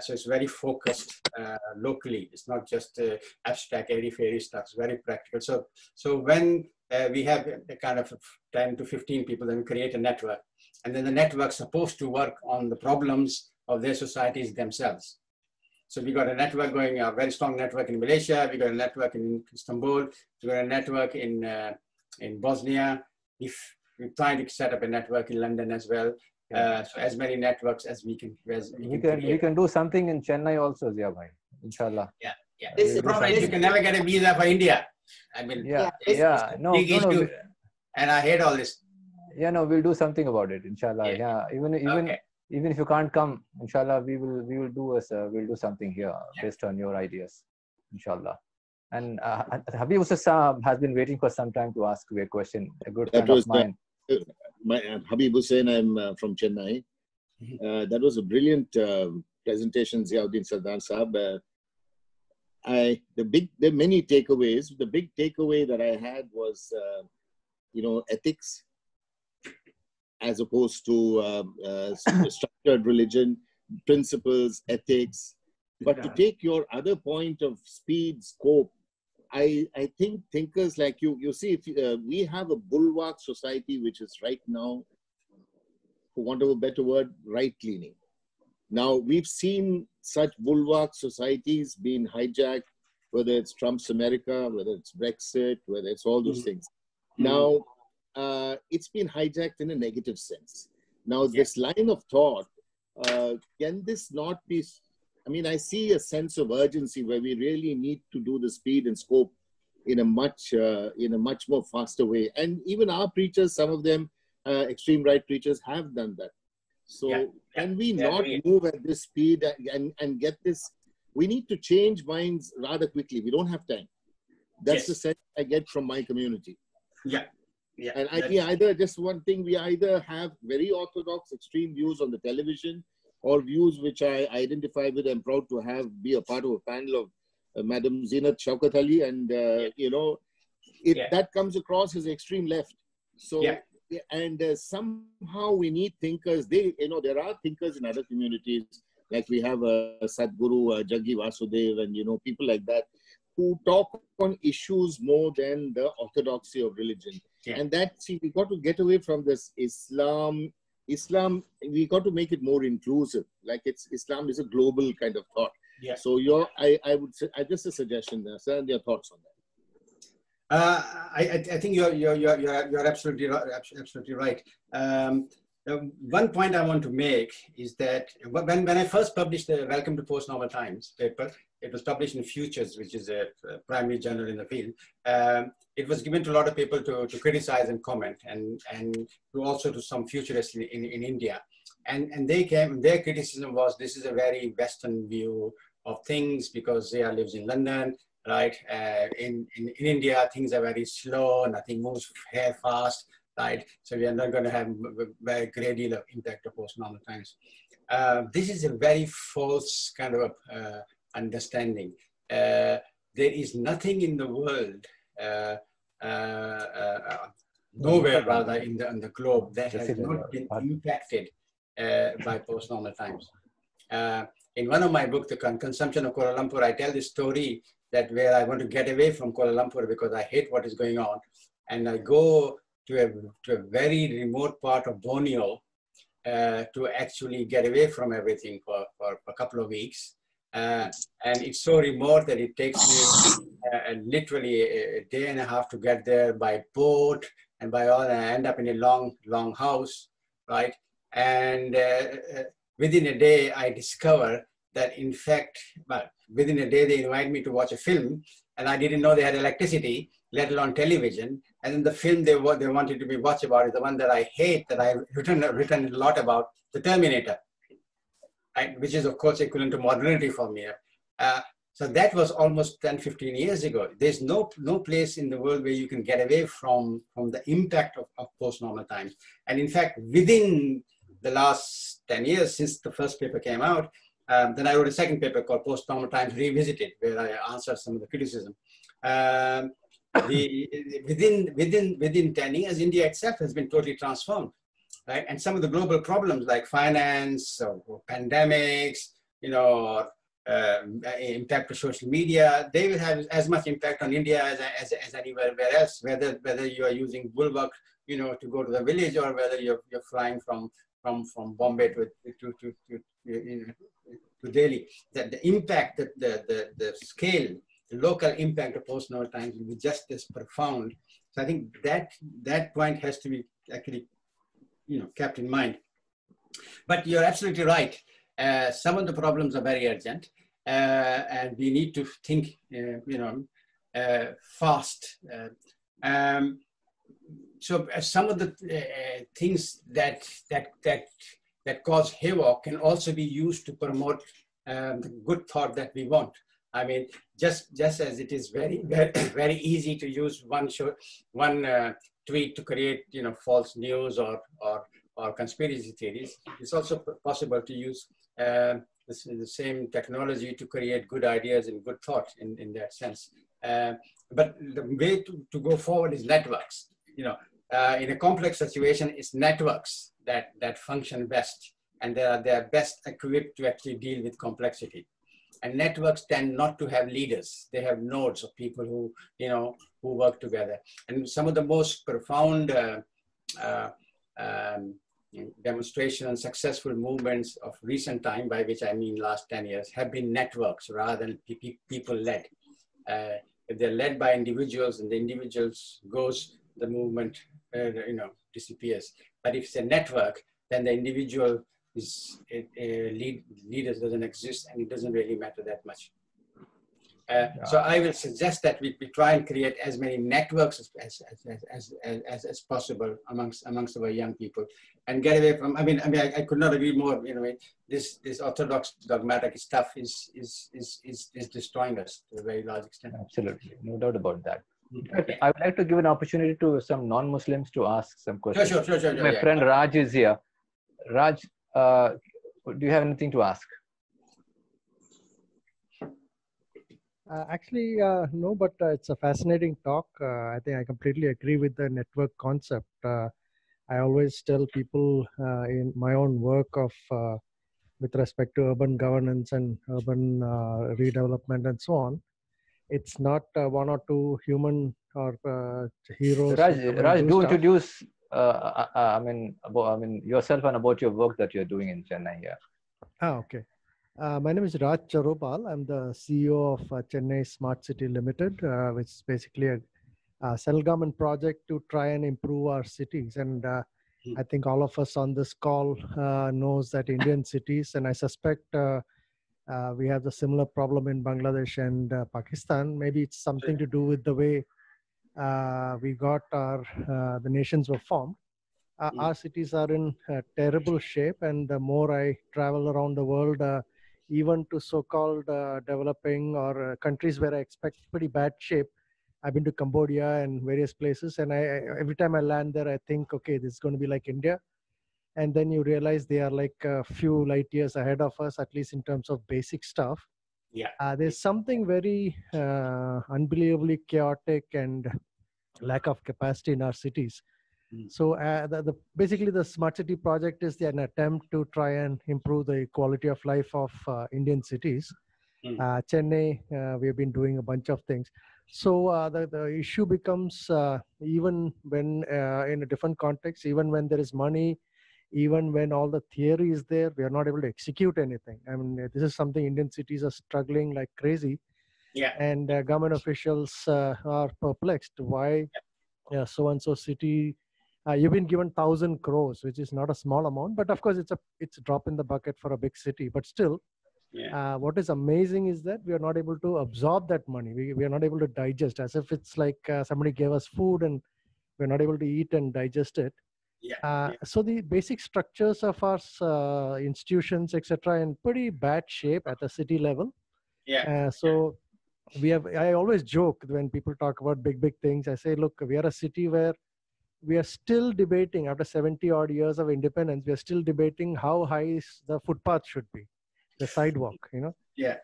[SPEAKER 1] So it's very focused locally. It's not just abstract, airy-fairy stuff. It's very practical. So when we have a kind of 10 to 15 people, then we create a network. And then the network's supposed to work on the problems of their societies themselves. So we got a network going, a very strong network in Malaysia. We got a network in Istanbul. We got a network in Bosnia. If we're trying to set up a network in London as well. So as many networks as we can.
[SPEAKER 2] We can do something in Chennai also, Zia bhai, inshallah.
[SPEAKER 1] Yeah. The problem is you can never get a visa for India. I mean,
[SPEAKER 2] no,
[SPEAKER 1] and I hate all this.
[SPEAKER 2] Yeah, no, we'll do something about it, inshallah. Yeah, even if you can't come, inshallah, we'll do something here based on your ideas, inshallah. And Habib Hussain has been waiting for some time to ask you a question. A good friend of mine.
[SPEAKER 8] Habib Hussain, I'm from Chennai. That was a brilliant presentation, Ziauddin Sardar Sahab. There are many takeaways. The big takeaway that I had was, ethics, as opposed to structured religion, principles, ethics. But to take your other point of speed, scope, I think thinkers like you see, if we have a bulwark society, which is right now, for want of a better word, right-leaning. Now, we've seen such bulwark societies being hijacked, whether it's Trump's America, whether it's Brexit, whether it's all those things. Now, it's been hijacked in a negative sense. Now, this line of thought, can this not be... I mean, I see a sense of urgency where we really need to do the speed and scope in a much more faster way. And even our preachers, some of them, extreme right preachers, have done that. So can we not move at this speed and get this? We need to change minds rather quickly. We don't have time. That's the sense I get from my community. And we either, just one thing, we either have very orthodox, extreme views on the television, or views which I identify with and proud to be a part of a panel of Madam Zinat Shaukat Ali, and that comes across as extreme left. So and somehow we need thinkers. There are thinkers in other communities, like we have Sadhguru Jaggi Vasudev, and people like that, who talk on issues more than the orthodoxy of religion. And we got to get away from this Islam, we got to make it more inclusive. Like Islam is a global kind of thought. So I would say, just a suggestion there, sir, and your thoughts on that.
[SPEAKER 1] I think you're absolutely right. One point I want to make is that when I first published the Welcome to Postnormal Times paper, it was published in Futures, which is a primary journal in the field. It was given to a lot of people to criticize and comment, and to also to some futurists in India. And their criticism was, this is a very Western view of things because Zia lives in London, right? In India, things are very slow, nothing moves here fast, right? So we are not going to have a very great deal of impact of Postnormal Times. This is a very false kind of understanding. There is nothing in the world, nowhere rather on the globe, that has not been impacted by Postnormal Times. In one of my books, The Consumption of Kuala Lumpur, I tell this story that where I want to get away from Kuala Lumpur because I hate what is going on. And I go to a very remote part of Borneo to actually get away from everything for a couple of weeks. And it's so remote that it takes me literally a day and a half to get there by boat, and by all, I end up in a long house, right? And within a day, I discover that in fact, well, within a day, they invite me to watch a film, and I didn't know they had electricity, let alone television. And then the film they wanted to be watch about is the one that I hate, that I've written a lot about, The Terminator, right? Which is of course equivalent to modernity for me. So that was almost 10, 15 years ago. There's no place in the world where you can get away from the impact of post-normal times. And in fact, within the last 10 years, since the first paper came out, then I wrote a second paper called Postnormal Times Revisited, where I answered some of the criticism. Within 10 years, India itself has been totally transformed, right? And some of the global problems like finance or pandemics, or impact of social media, they will have as much impact on India as anywhere else, whether you are using bulwark, to go to the village, or whether you're flying from Bombay to Delhi. That the impact, the scale, the local impact of post-normal times will be just as profound. So I think that point has to be actually, kept in mind. But you're absolutely right. Some of the problems are very urgent, and we need to think, fast. So some of the things that cause havoc can also be used to promote the good thought that we want. I mean, just as it is very, very, very easy to use one tweet to create, false news or conspiracy theories, it's also possible to use the same technology to create good ideas and good thought in that sense. But the way to go forward is networks. In a complex situation, it's networks that function best, and they are best equipped to actually deal with complexity. And networks tend not to have leaders; they have nodes of people who work together. And some of the most profound demonstration and successful movements of recent time, by which I mean last 10 years, have been networks rather than people led. If they're led by individuals and the individuals goes, the movement disappears. But if it's a network, then the individual leaders doesn't exist, and it doesn't really matter that much. So I will suggest that we try and create as many networks as possible amongst our young people, and get away from. I could not agree more. This orthodox dogmatic stuff is destroying us to a very large extent.
[SPEAKER 2] Absolutely, no doubt about that. Okay. I would like to give an opportunity to some non-Muslims to ask some questions.
[SPEAKER 1] Sure.
[SPEAKER 2] My friend Raj is here. Raj, do you have anything to ask?
[SPEAKER 9] Actually, no, but it's a fascinating talk. I think I completely agree with the network concept. I always tell people in my own work with respect to urban governance and urban redevelopment and so on, it's not one or two human or heroes.
[SPEAKER 2] Raj, do introduce yourself and about your work that you're doing in Chennai here.
[SPEAKER 9] Okay. My name is Raj Charupal. I'm the CEO of Chennai Smart City Limited, which is basically a self-government project to try and improve our cities. And I think all of us on this call knows that Indian cities, and I suspect we have the similar problem in Bangladesh and Pakistan. Maybe it's something to do with the way we got the nations were formed. Our cities are in terrible shape, and the more I travel around the world, even to so-called developing or countries where I expect pretty bad shape. I've been to Cambodia and various places, and every time I land there, I think, okay, this is going to be like India. And then you realize they are like a few light years ahead of us, at least in terms of basic stuff.
[SPEAKER 1] Yeah.
[SPEAKER 9] There's something very unbelievably chaotic and lack of capacity in our cities. So basically the Smart City project is an attempt to try and improve the quality of life of Indian cities. Chennai, we have been doing a bunch of things. So the issue becomes even when in a different context, even when there is money, even when all the theory is there, we are not able to execute anything. I mean, this is something Indian cities are struggling like crazy.
[SPEAKER 1] Yeah.
[SPEAKER 9] And government officials are perplexed. Why so-and-so city, you've been given 1,000 crores, which is not a small amount, but of course it's a drop in the bucket for a big city. But still, what is amazing is that we are not able to absorb that money. We are not able to digest, as if it's like somebody gave us food and we're not able to eat and digest it. So the basic structures of our institutions, etc., in pretty bad shape at a city level. So I always joke when people talk about big things. I say, look, we are a city where we are still debating after 70 odd years of independence. We are still debating how high the footpath should be, the sidewalk.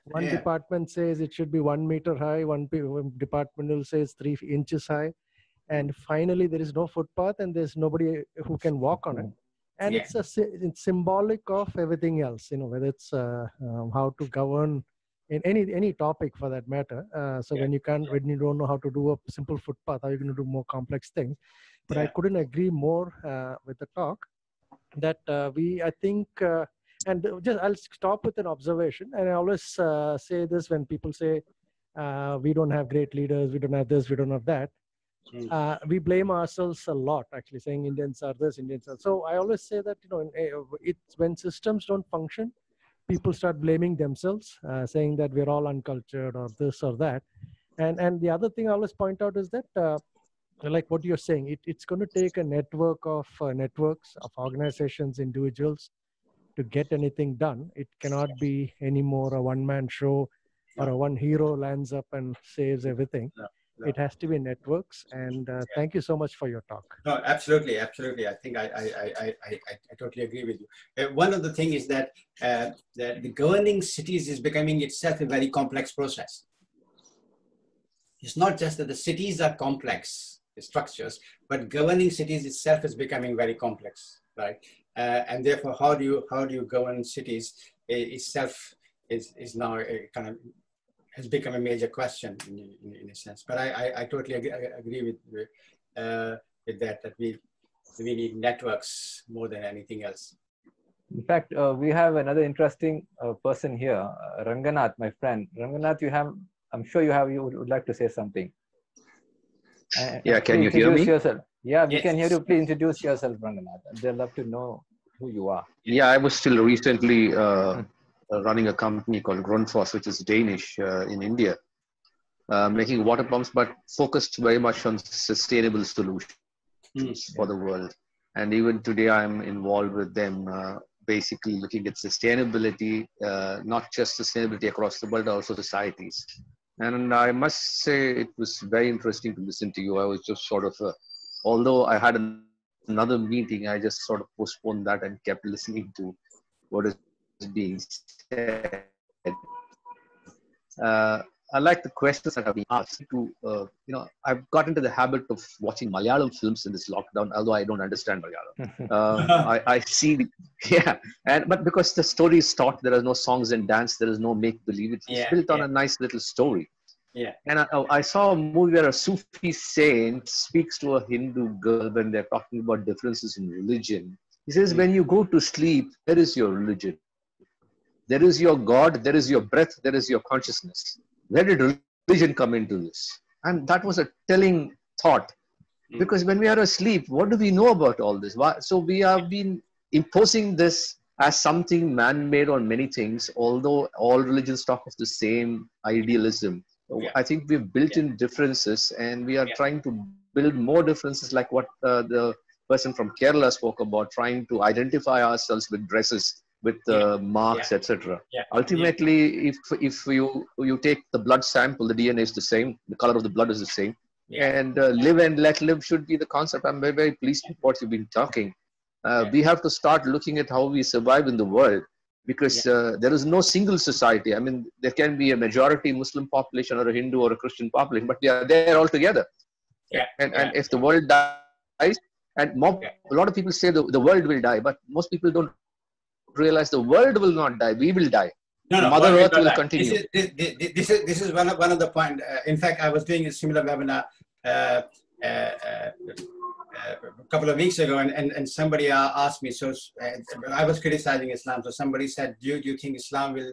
[SPEAKER 9] One department says it should be 1 meter high. One department will say it's 3 inches high. And finally, there is no footpath and there's nobody who can walk on it. And it's symbolic of everything else, whether it's how to govern in any topic for that matter. So when you don't know how to do a simple footpath, how are you going to do more complex things? But I couldn't agree more with the talk that I think, and I'll stop with an observation. And I always say this when people say, we don't have great leaders, we don't have this, we don't have that. We blame ourselves a lot, actually, saying Indians are this, Indians are. So I always say that, when systems don't function, people start blaming themselves, saying that we're all uncultured or this or that. And the other thing I always point out is that, like what you're saying, it's going to take a network of networks of organizations, individuals to get anything done. It cannot be anymore a one-man show or a one hero lands up and saves everything. It has to be networks. And thank you so much for your talk.
[SPEAKER 1] No, absolutely. I think I totally agree with you. One of the things is that the governing cities is becoming itself a very complex process. It's not just that the cities are complex structures, but governing cities itself is becoming very complex, right? And therefore, how do you govern cities itself is now a kind of has become a major question in a sense. But I totally agree with that we need networks more than anything else.
[SPEAKER 2] In fact, we have another interesting person here, Ranganath, my friend. Ranganath, I'm sure you would like to say something.
[SPEAKER 10] Yeah, can you hear me?
[SPEAKER 2] Yourself. Yeah, we can hear you. Please introduce yourself, Ranganath. They'd love to know who you are.
[SPEAKER 10] Yeah, I was still recently running a company called Grundfos, which is Danish in India, making water pumps, but focused very much on sustainable solutions for the world. And even today, I'm involved with them, basically looking at sustainability, not just sustainability across the world, also societies. And I must say, it was very interesting to listen to you. I was just sort of, although I had another meeting, I just sort of postponed that and kept listening to what is being said. I like the questions that have been asked. I've got into the habit of watching Malayalam films in this lockdown, although I don't understand Malayalam. I see, but because the story is taught, there are no songs and dance, there is no make-believe. It's built on a nice little story. And I saw a movie where a Sufi saint speaks to a Hindu girl when they're talking about differences in religion. He says, when you go to sleep, there is your religion. There is your God, there is your breath, there is your consciousness. Where did religion come into this? And that was a telling thought. Because when we are asleep, what do we know about all this? So we have been imposing this as something man-made on many things, although all religions talk of the same idealism. I think we've built in differences, and we are trying to build more differences, like what the person from Kerala spoke about, trying to identify ourselves with dresses, with marks, etc. Ultimately, if you take the blood sample, the DNA is the same, the color of the blood is the same, and live and let live should be the concept. I'm very, very pleased with what you've been talking. We have to start looking at how we survive in the world, because there is no single society. I mean, there can be a majority Muslim population or a Hindu or a Christian population, but we are there all together. And if the world dies, and a lot of people say the world will die, but most people don't realize the world will not die. We will die. Mother Earth will continue.
[SPEAKER 1] This is one of the points. In fact, I was doing a similar webinar a couple of weeks ago, and somebody asked me. So I was criticizing Islam. So somebody said, "Do you think Islam will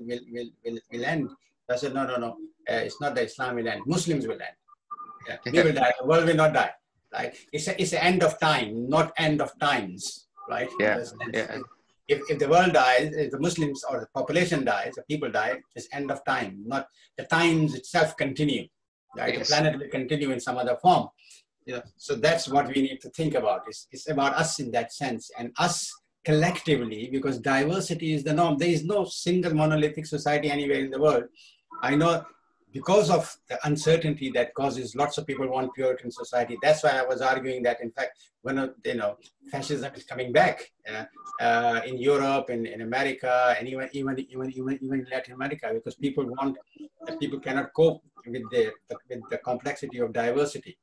[SPEAKER 1] end?" I said, "No. It's not that Islam will end. Muslims will end. We will die. The world will not die." right? It's an end of time, not end of times, right?
[SPEAKER 10] Yeah, yeah.
[SPEAKER 1] If the world dies, if the Muslims or the population dies, the people die, it's end of time, not the times itself continue, right?
[SPEAKER 10] Yes.
[SPEAKER 1] The planet will continue in some other form. Yeah. So that's what we need to think about. It's about us in that sense, and us collectively, because diversity is the norm. There is no single monolithic society anywhere in the world. I know because of the uncertainty that causes lots of people want Puritan society. That's why I was arguing that, in fact, when fascism is coming back in Europe, in America, and even in Latin America, because people cannot cope with the complexity of diversity.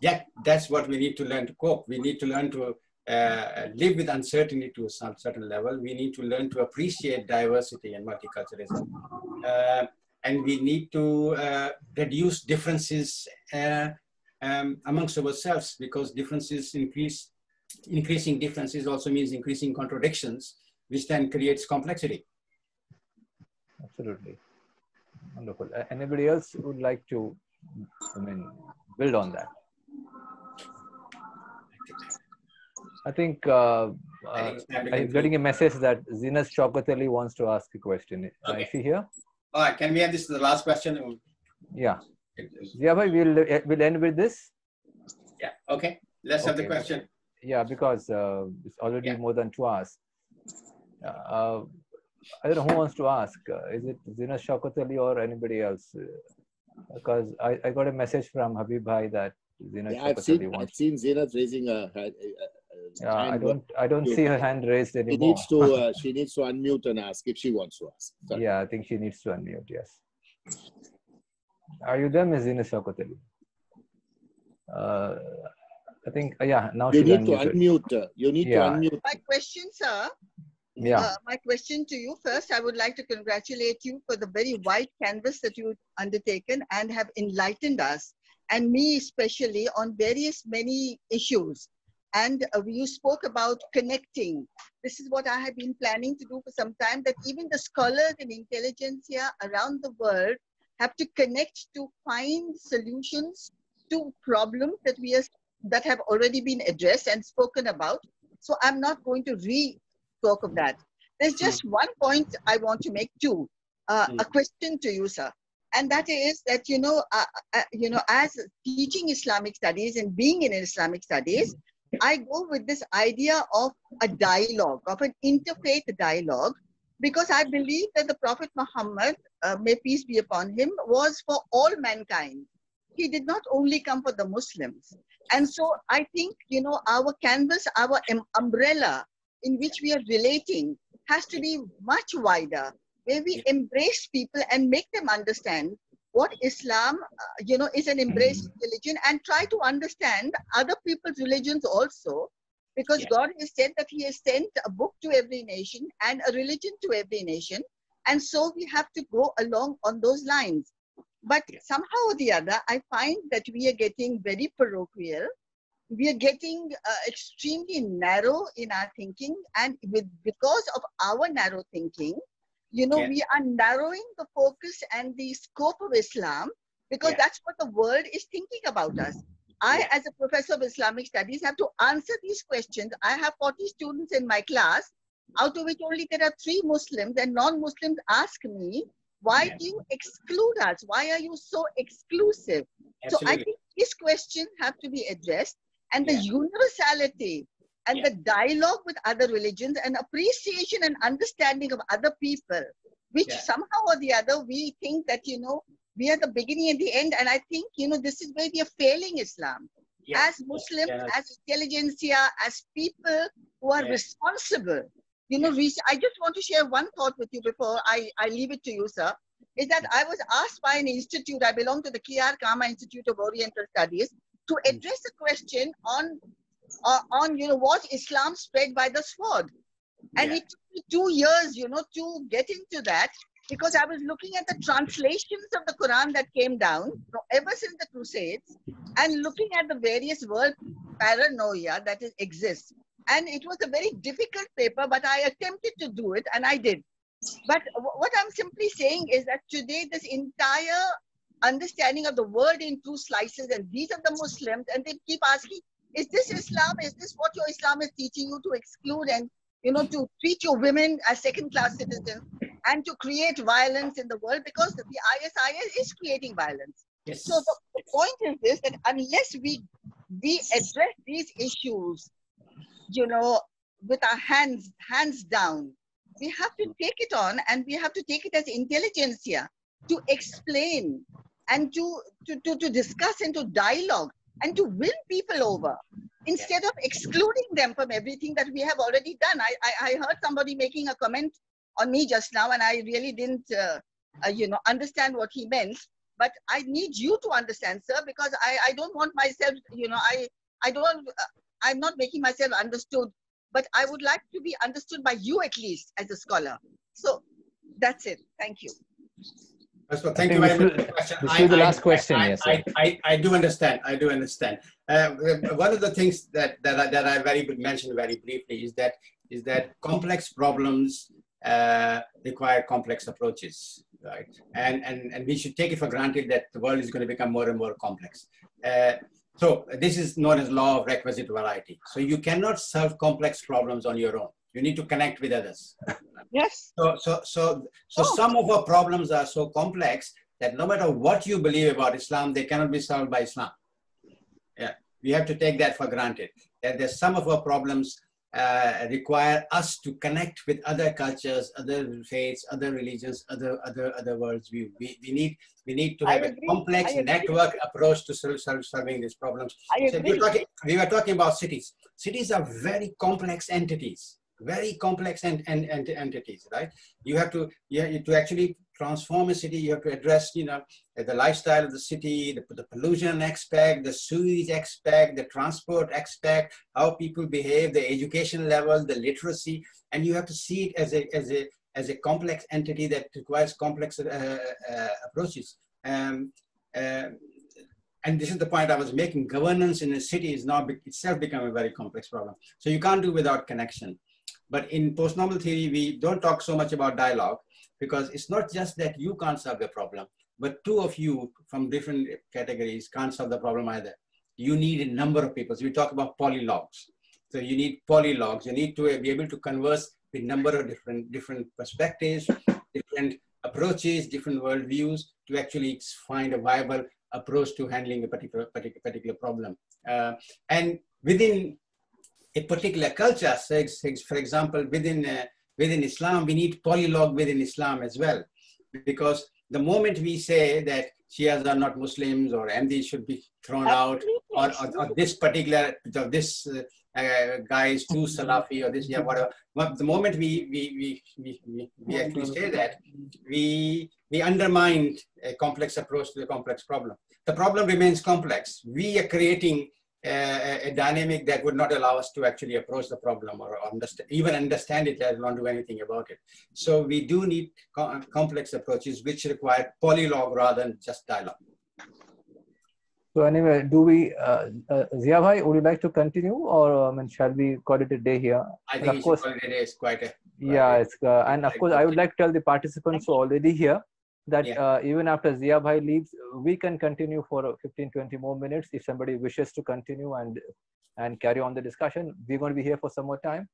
[SPEAKER 1] Yeah, that's what we need to learn to cope. We need to learn to live with uncertainty to some certain level. We need to learn to appreciate diversity and multiculturalism. And we need to reduce differences amongst ourselves, because increasing differences also means increasing contradictions, which then creates complexity.
[SPEAKER 2] Absolutely. Wonderful. Anybody else would like to, build on that? I think I'm getting a message that Zinas Shaukat wants to ask a question.
[SPEAKER 1] Okay.
[SPEAKER 2] Is she here?
[SPEAKER 1] All right, can we have this to the last question?
[SPEAKER 2] Yeah. Yeah, we'll end with this.
[SPEAKER 1] Yeah, okay. Let's have the question.
[SPEAKER 2] Yeah, because it's already more than 2 hours. I don't know who wants to ask. Is it Zinas Shaukat or anybody else? Because I got a message from Habib Bhai that Zinas Shaukat wants.
[SPEAKER 8] I've seen Zinas raising a hand.
[SPEAKER 2] I don't see her hand raised anymore.
[SPEAKER 8] She needs to unmute and ask if she wants to ask. Sorry.
[SPEAKER 2] Yeah, I think she needs to unmute. Yes. Are you there, Ms. Zinas Shaukat? I think now
[SPEAKER 8] you
[SPEAKER 2] she's
[SPEAKER 8] need
[SPEAKER 2] unmuted.
[SPEAKER 8] to unmute. You need to unmute.
[SPEAKER 11] My question, sir.
[SPEAKER 2] Yeah.
[SPEAKER 11] My question to you first, I would like to congratulate you for the very wide canvas that you've undertaken and have enlightened us, and me especially, on many issues. And you spoke about connecting. This is what I have been planning to do for some time, that even the scholars and intelligentsia around the world have to connect to find solutions to problems that have already been addressed and spoken about. So I'm not going to talk of that. There's just one point I want to make too, a question to you, sir. And that is that, as teaching Islamic studies and being in Islamic studies, I go with this idea of a dialogue, of an interfaith dialogue, because I believe that the Prophet Muhammad, may peace be upon him, was for all mankind. He did not only come for the Muslims. And so I think, our canvas, our umbrella in which we are relating has to be much wider, where we embrace people and make them understand what Islam, is an embraced religion, and try to understand other people's religions also, because God has said that He has sent a book to every nation and a religion to every nation. And so we have to go along on those lines. But somehow or the other, I find that we are getting very parochial. We are getting extremely narrow in our thinking, and because of our narrow thinking, we are narrowing the focus and the scope of Islam, because that's what the world is thinking about us. I, as a professor of Islamic studies, have to answer these questions. I have 40 students in my class, out of which only there are 3 Muslims, and non-Muslims ask me, why do you exclude us? Why are you so exclusive? Absolutely. So I think these questions have to be addressed, and the universality and the dialogue with other religions and appreciation and understanding of other people, which somehow or the other we think that, we are the beginning and the end. And I think, this is where we are failing Islam. As Muslims, as intelligentsia, as people who are responsible. I just want to share one thought with you before I leave it to you, sir, is that I was asked by an institute, I belong to the K.R. Kama Institute of Oriental Studies, to address a question on was Islam spread by the sword? And it took me 2 years, to get into that, because I was looking at the translations of the Quran that came down ever since the Crusades, and looking at the various world paranoia that exists. And it was a very difficult paper, but I attempted to do it, and I did. But what I'm simply saying is that today this entire understanding of the world in two slices, and these are the Muslims, and they keep asking, is this Islam? Is this what your Islam is teaching you, to exclude and, you know, to treat your women as second-class citizens and to create violence in the world, because the ISIS is creating violence.
[SPEAKER 1] Yes.
[SPEAKER 11] So the point is this, that unless we address these issues, you know, with our hands down, we have to take it on, and we have to take it as intelligentsia to explain and to discuss and to dialogue and to win people over, instead of excluding them from everything that we have already done. I heard somebody making a comment on me just now, and I really didn't, you know, understand what he meant. But I need you to understand, sir, because I don't want myself, you know, I'm not making myself understood, but I would like to be understood by you at least as a scholar. So that's it. Thank you.
[SPEAKER 1] First of all, thank you very much for the question.
[SPEAKER 2] This is the last question. Yes, sir.
[SPEAKER 1] I do understand. I do understand. One of the things that I mentioned very briefly is that complex problems require complex approaches, right? And we should take it for granted that the world is going to become more and more complex. So this is known as law of requisite variety. So you cannot solve complex problems on your own. You need to connect with others.
[SPEAKER 11] Yes.
[SPEAKER 1] So some of our problems are so complex that no matter what you believe about Islam, they cannot be solved by Islam. Yeah, we have to take that for granted. That there's some of our problems require us to connect with other cultures, other faiths, other religions, other worldview. We need to have a complex network approach to solving these problems. So we were talking about cities. Cities are very complex entities. Very complex entities, right? You have to actually transform a city. You have to address, you know, the lifestyle of the city, the pollution aspect, the sewage aspect, the transport aspect, how people behave, the education level, the literacy, and you have to see it as a complex entity that requires complex approaches. And this is the point I was making. Governance in a city is now itself become a very complex problem. So you can't do without connection. But in postnormal theory, we don't talk so much about dialogue, because it's not just that you can't solve the problem, but two of you from different categories can't solve the problem either. You need a number of people. So we talk about polylogs. So you need polylogs. You need to be able to converse with a number of different perspectives, different approaches, different worldviews to actually find a viable approach to handling a particular problem. And within a particular culture, for example, within Islam, we need polylog within Islam as well, because the moment we say that Shias are not Muslims, or Ahmadis should be thrown out, or this particular, guy is too Salafi, or this, yeah, whatever. But the moment we actually say that, we undermine a complex approach to the complex problem. The problem remains complex. We are creating a dynamic that would not allow us to actually approach the problem or even understand it, let alone do anything about it. So we do need complex approaches which require polylog rather than just dialogue.
[SPEAKER 2] So anyway, do we, Zia bhai, would you like to continue, or shall we call it a day here?
[SPEAKER 1] I think call it a day is quite a...
[SPEAKER 2] Yeah, it's, and of course, I would like to tell the participants who are already here that even after Zia bhai leaves, we can continue for 15-20 more minutes if somebody wishes to continue and carry on the discussion. We're going to be here for some more time,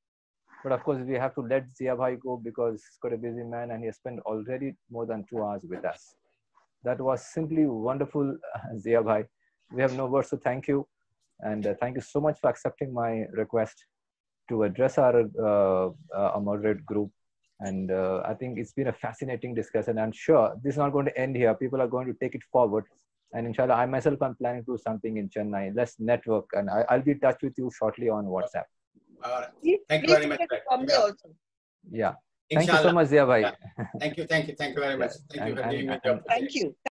[SPEAKER 2] but of course we have to let Zia bhai go because he's got a busy man and he has spent already more than 2 hours with us. That was simply wonderful, Zia bhai. We have no words to thank you, and thank you so much for accepting my request to address our moderate group. And I think it's been a fascinating discussion. I'm sure this is not going to end here. People are going to take it forward. And inshallah, I myself am planning to do something in Chennai. Let's network. And I'll be in touch with you shortly on WhatsApp.
[SPEAKER 1] Thank you very much.
[SPEAKER 2] Yeah. Thank you so much, Zia bhai.
[SPEAKER 1] Thank you very much. Thank you for giving me the opportunity.
[SPEAKER 11] Thank you.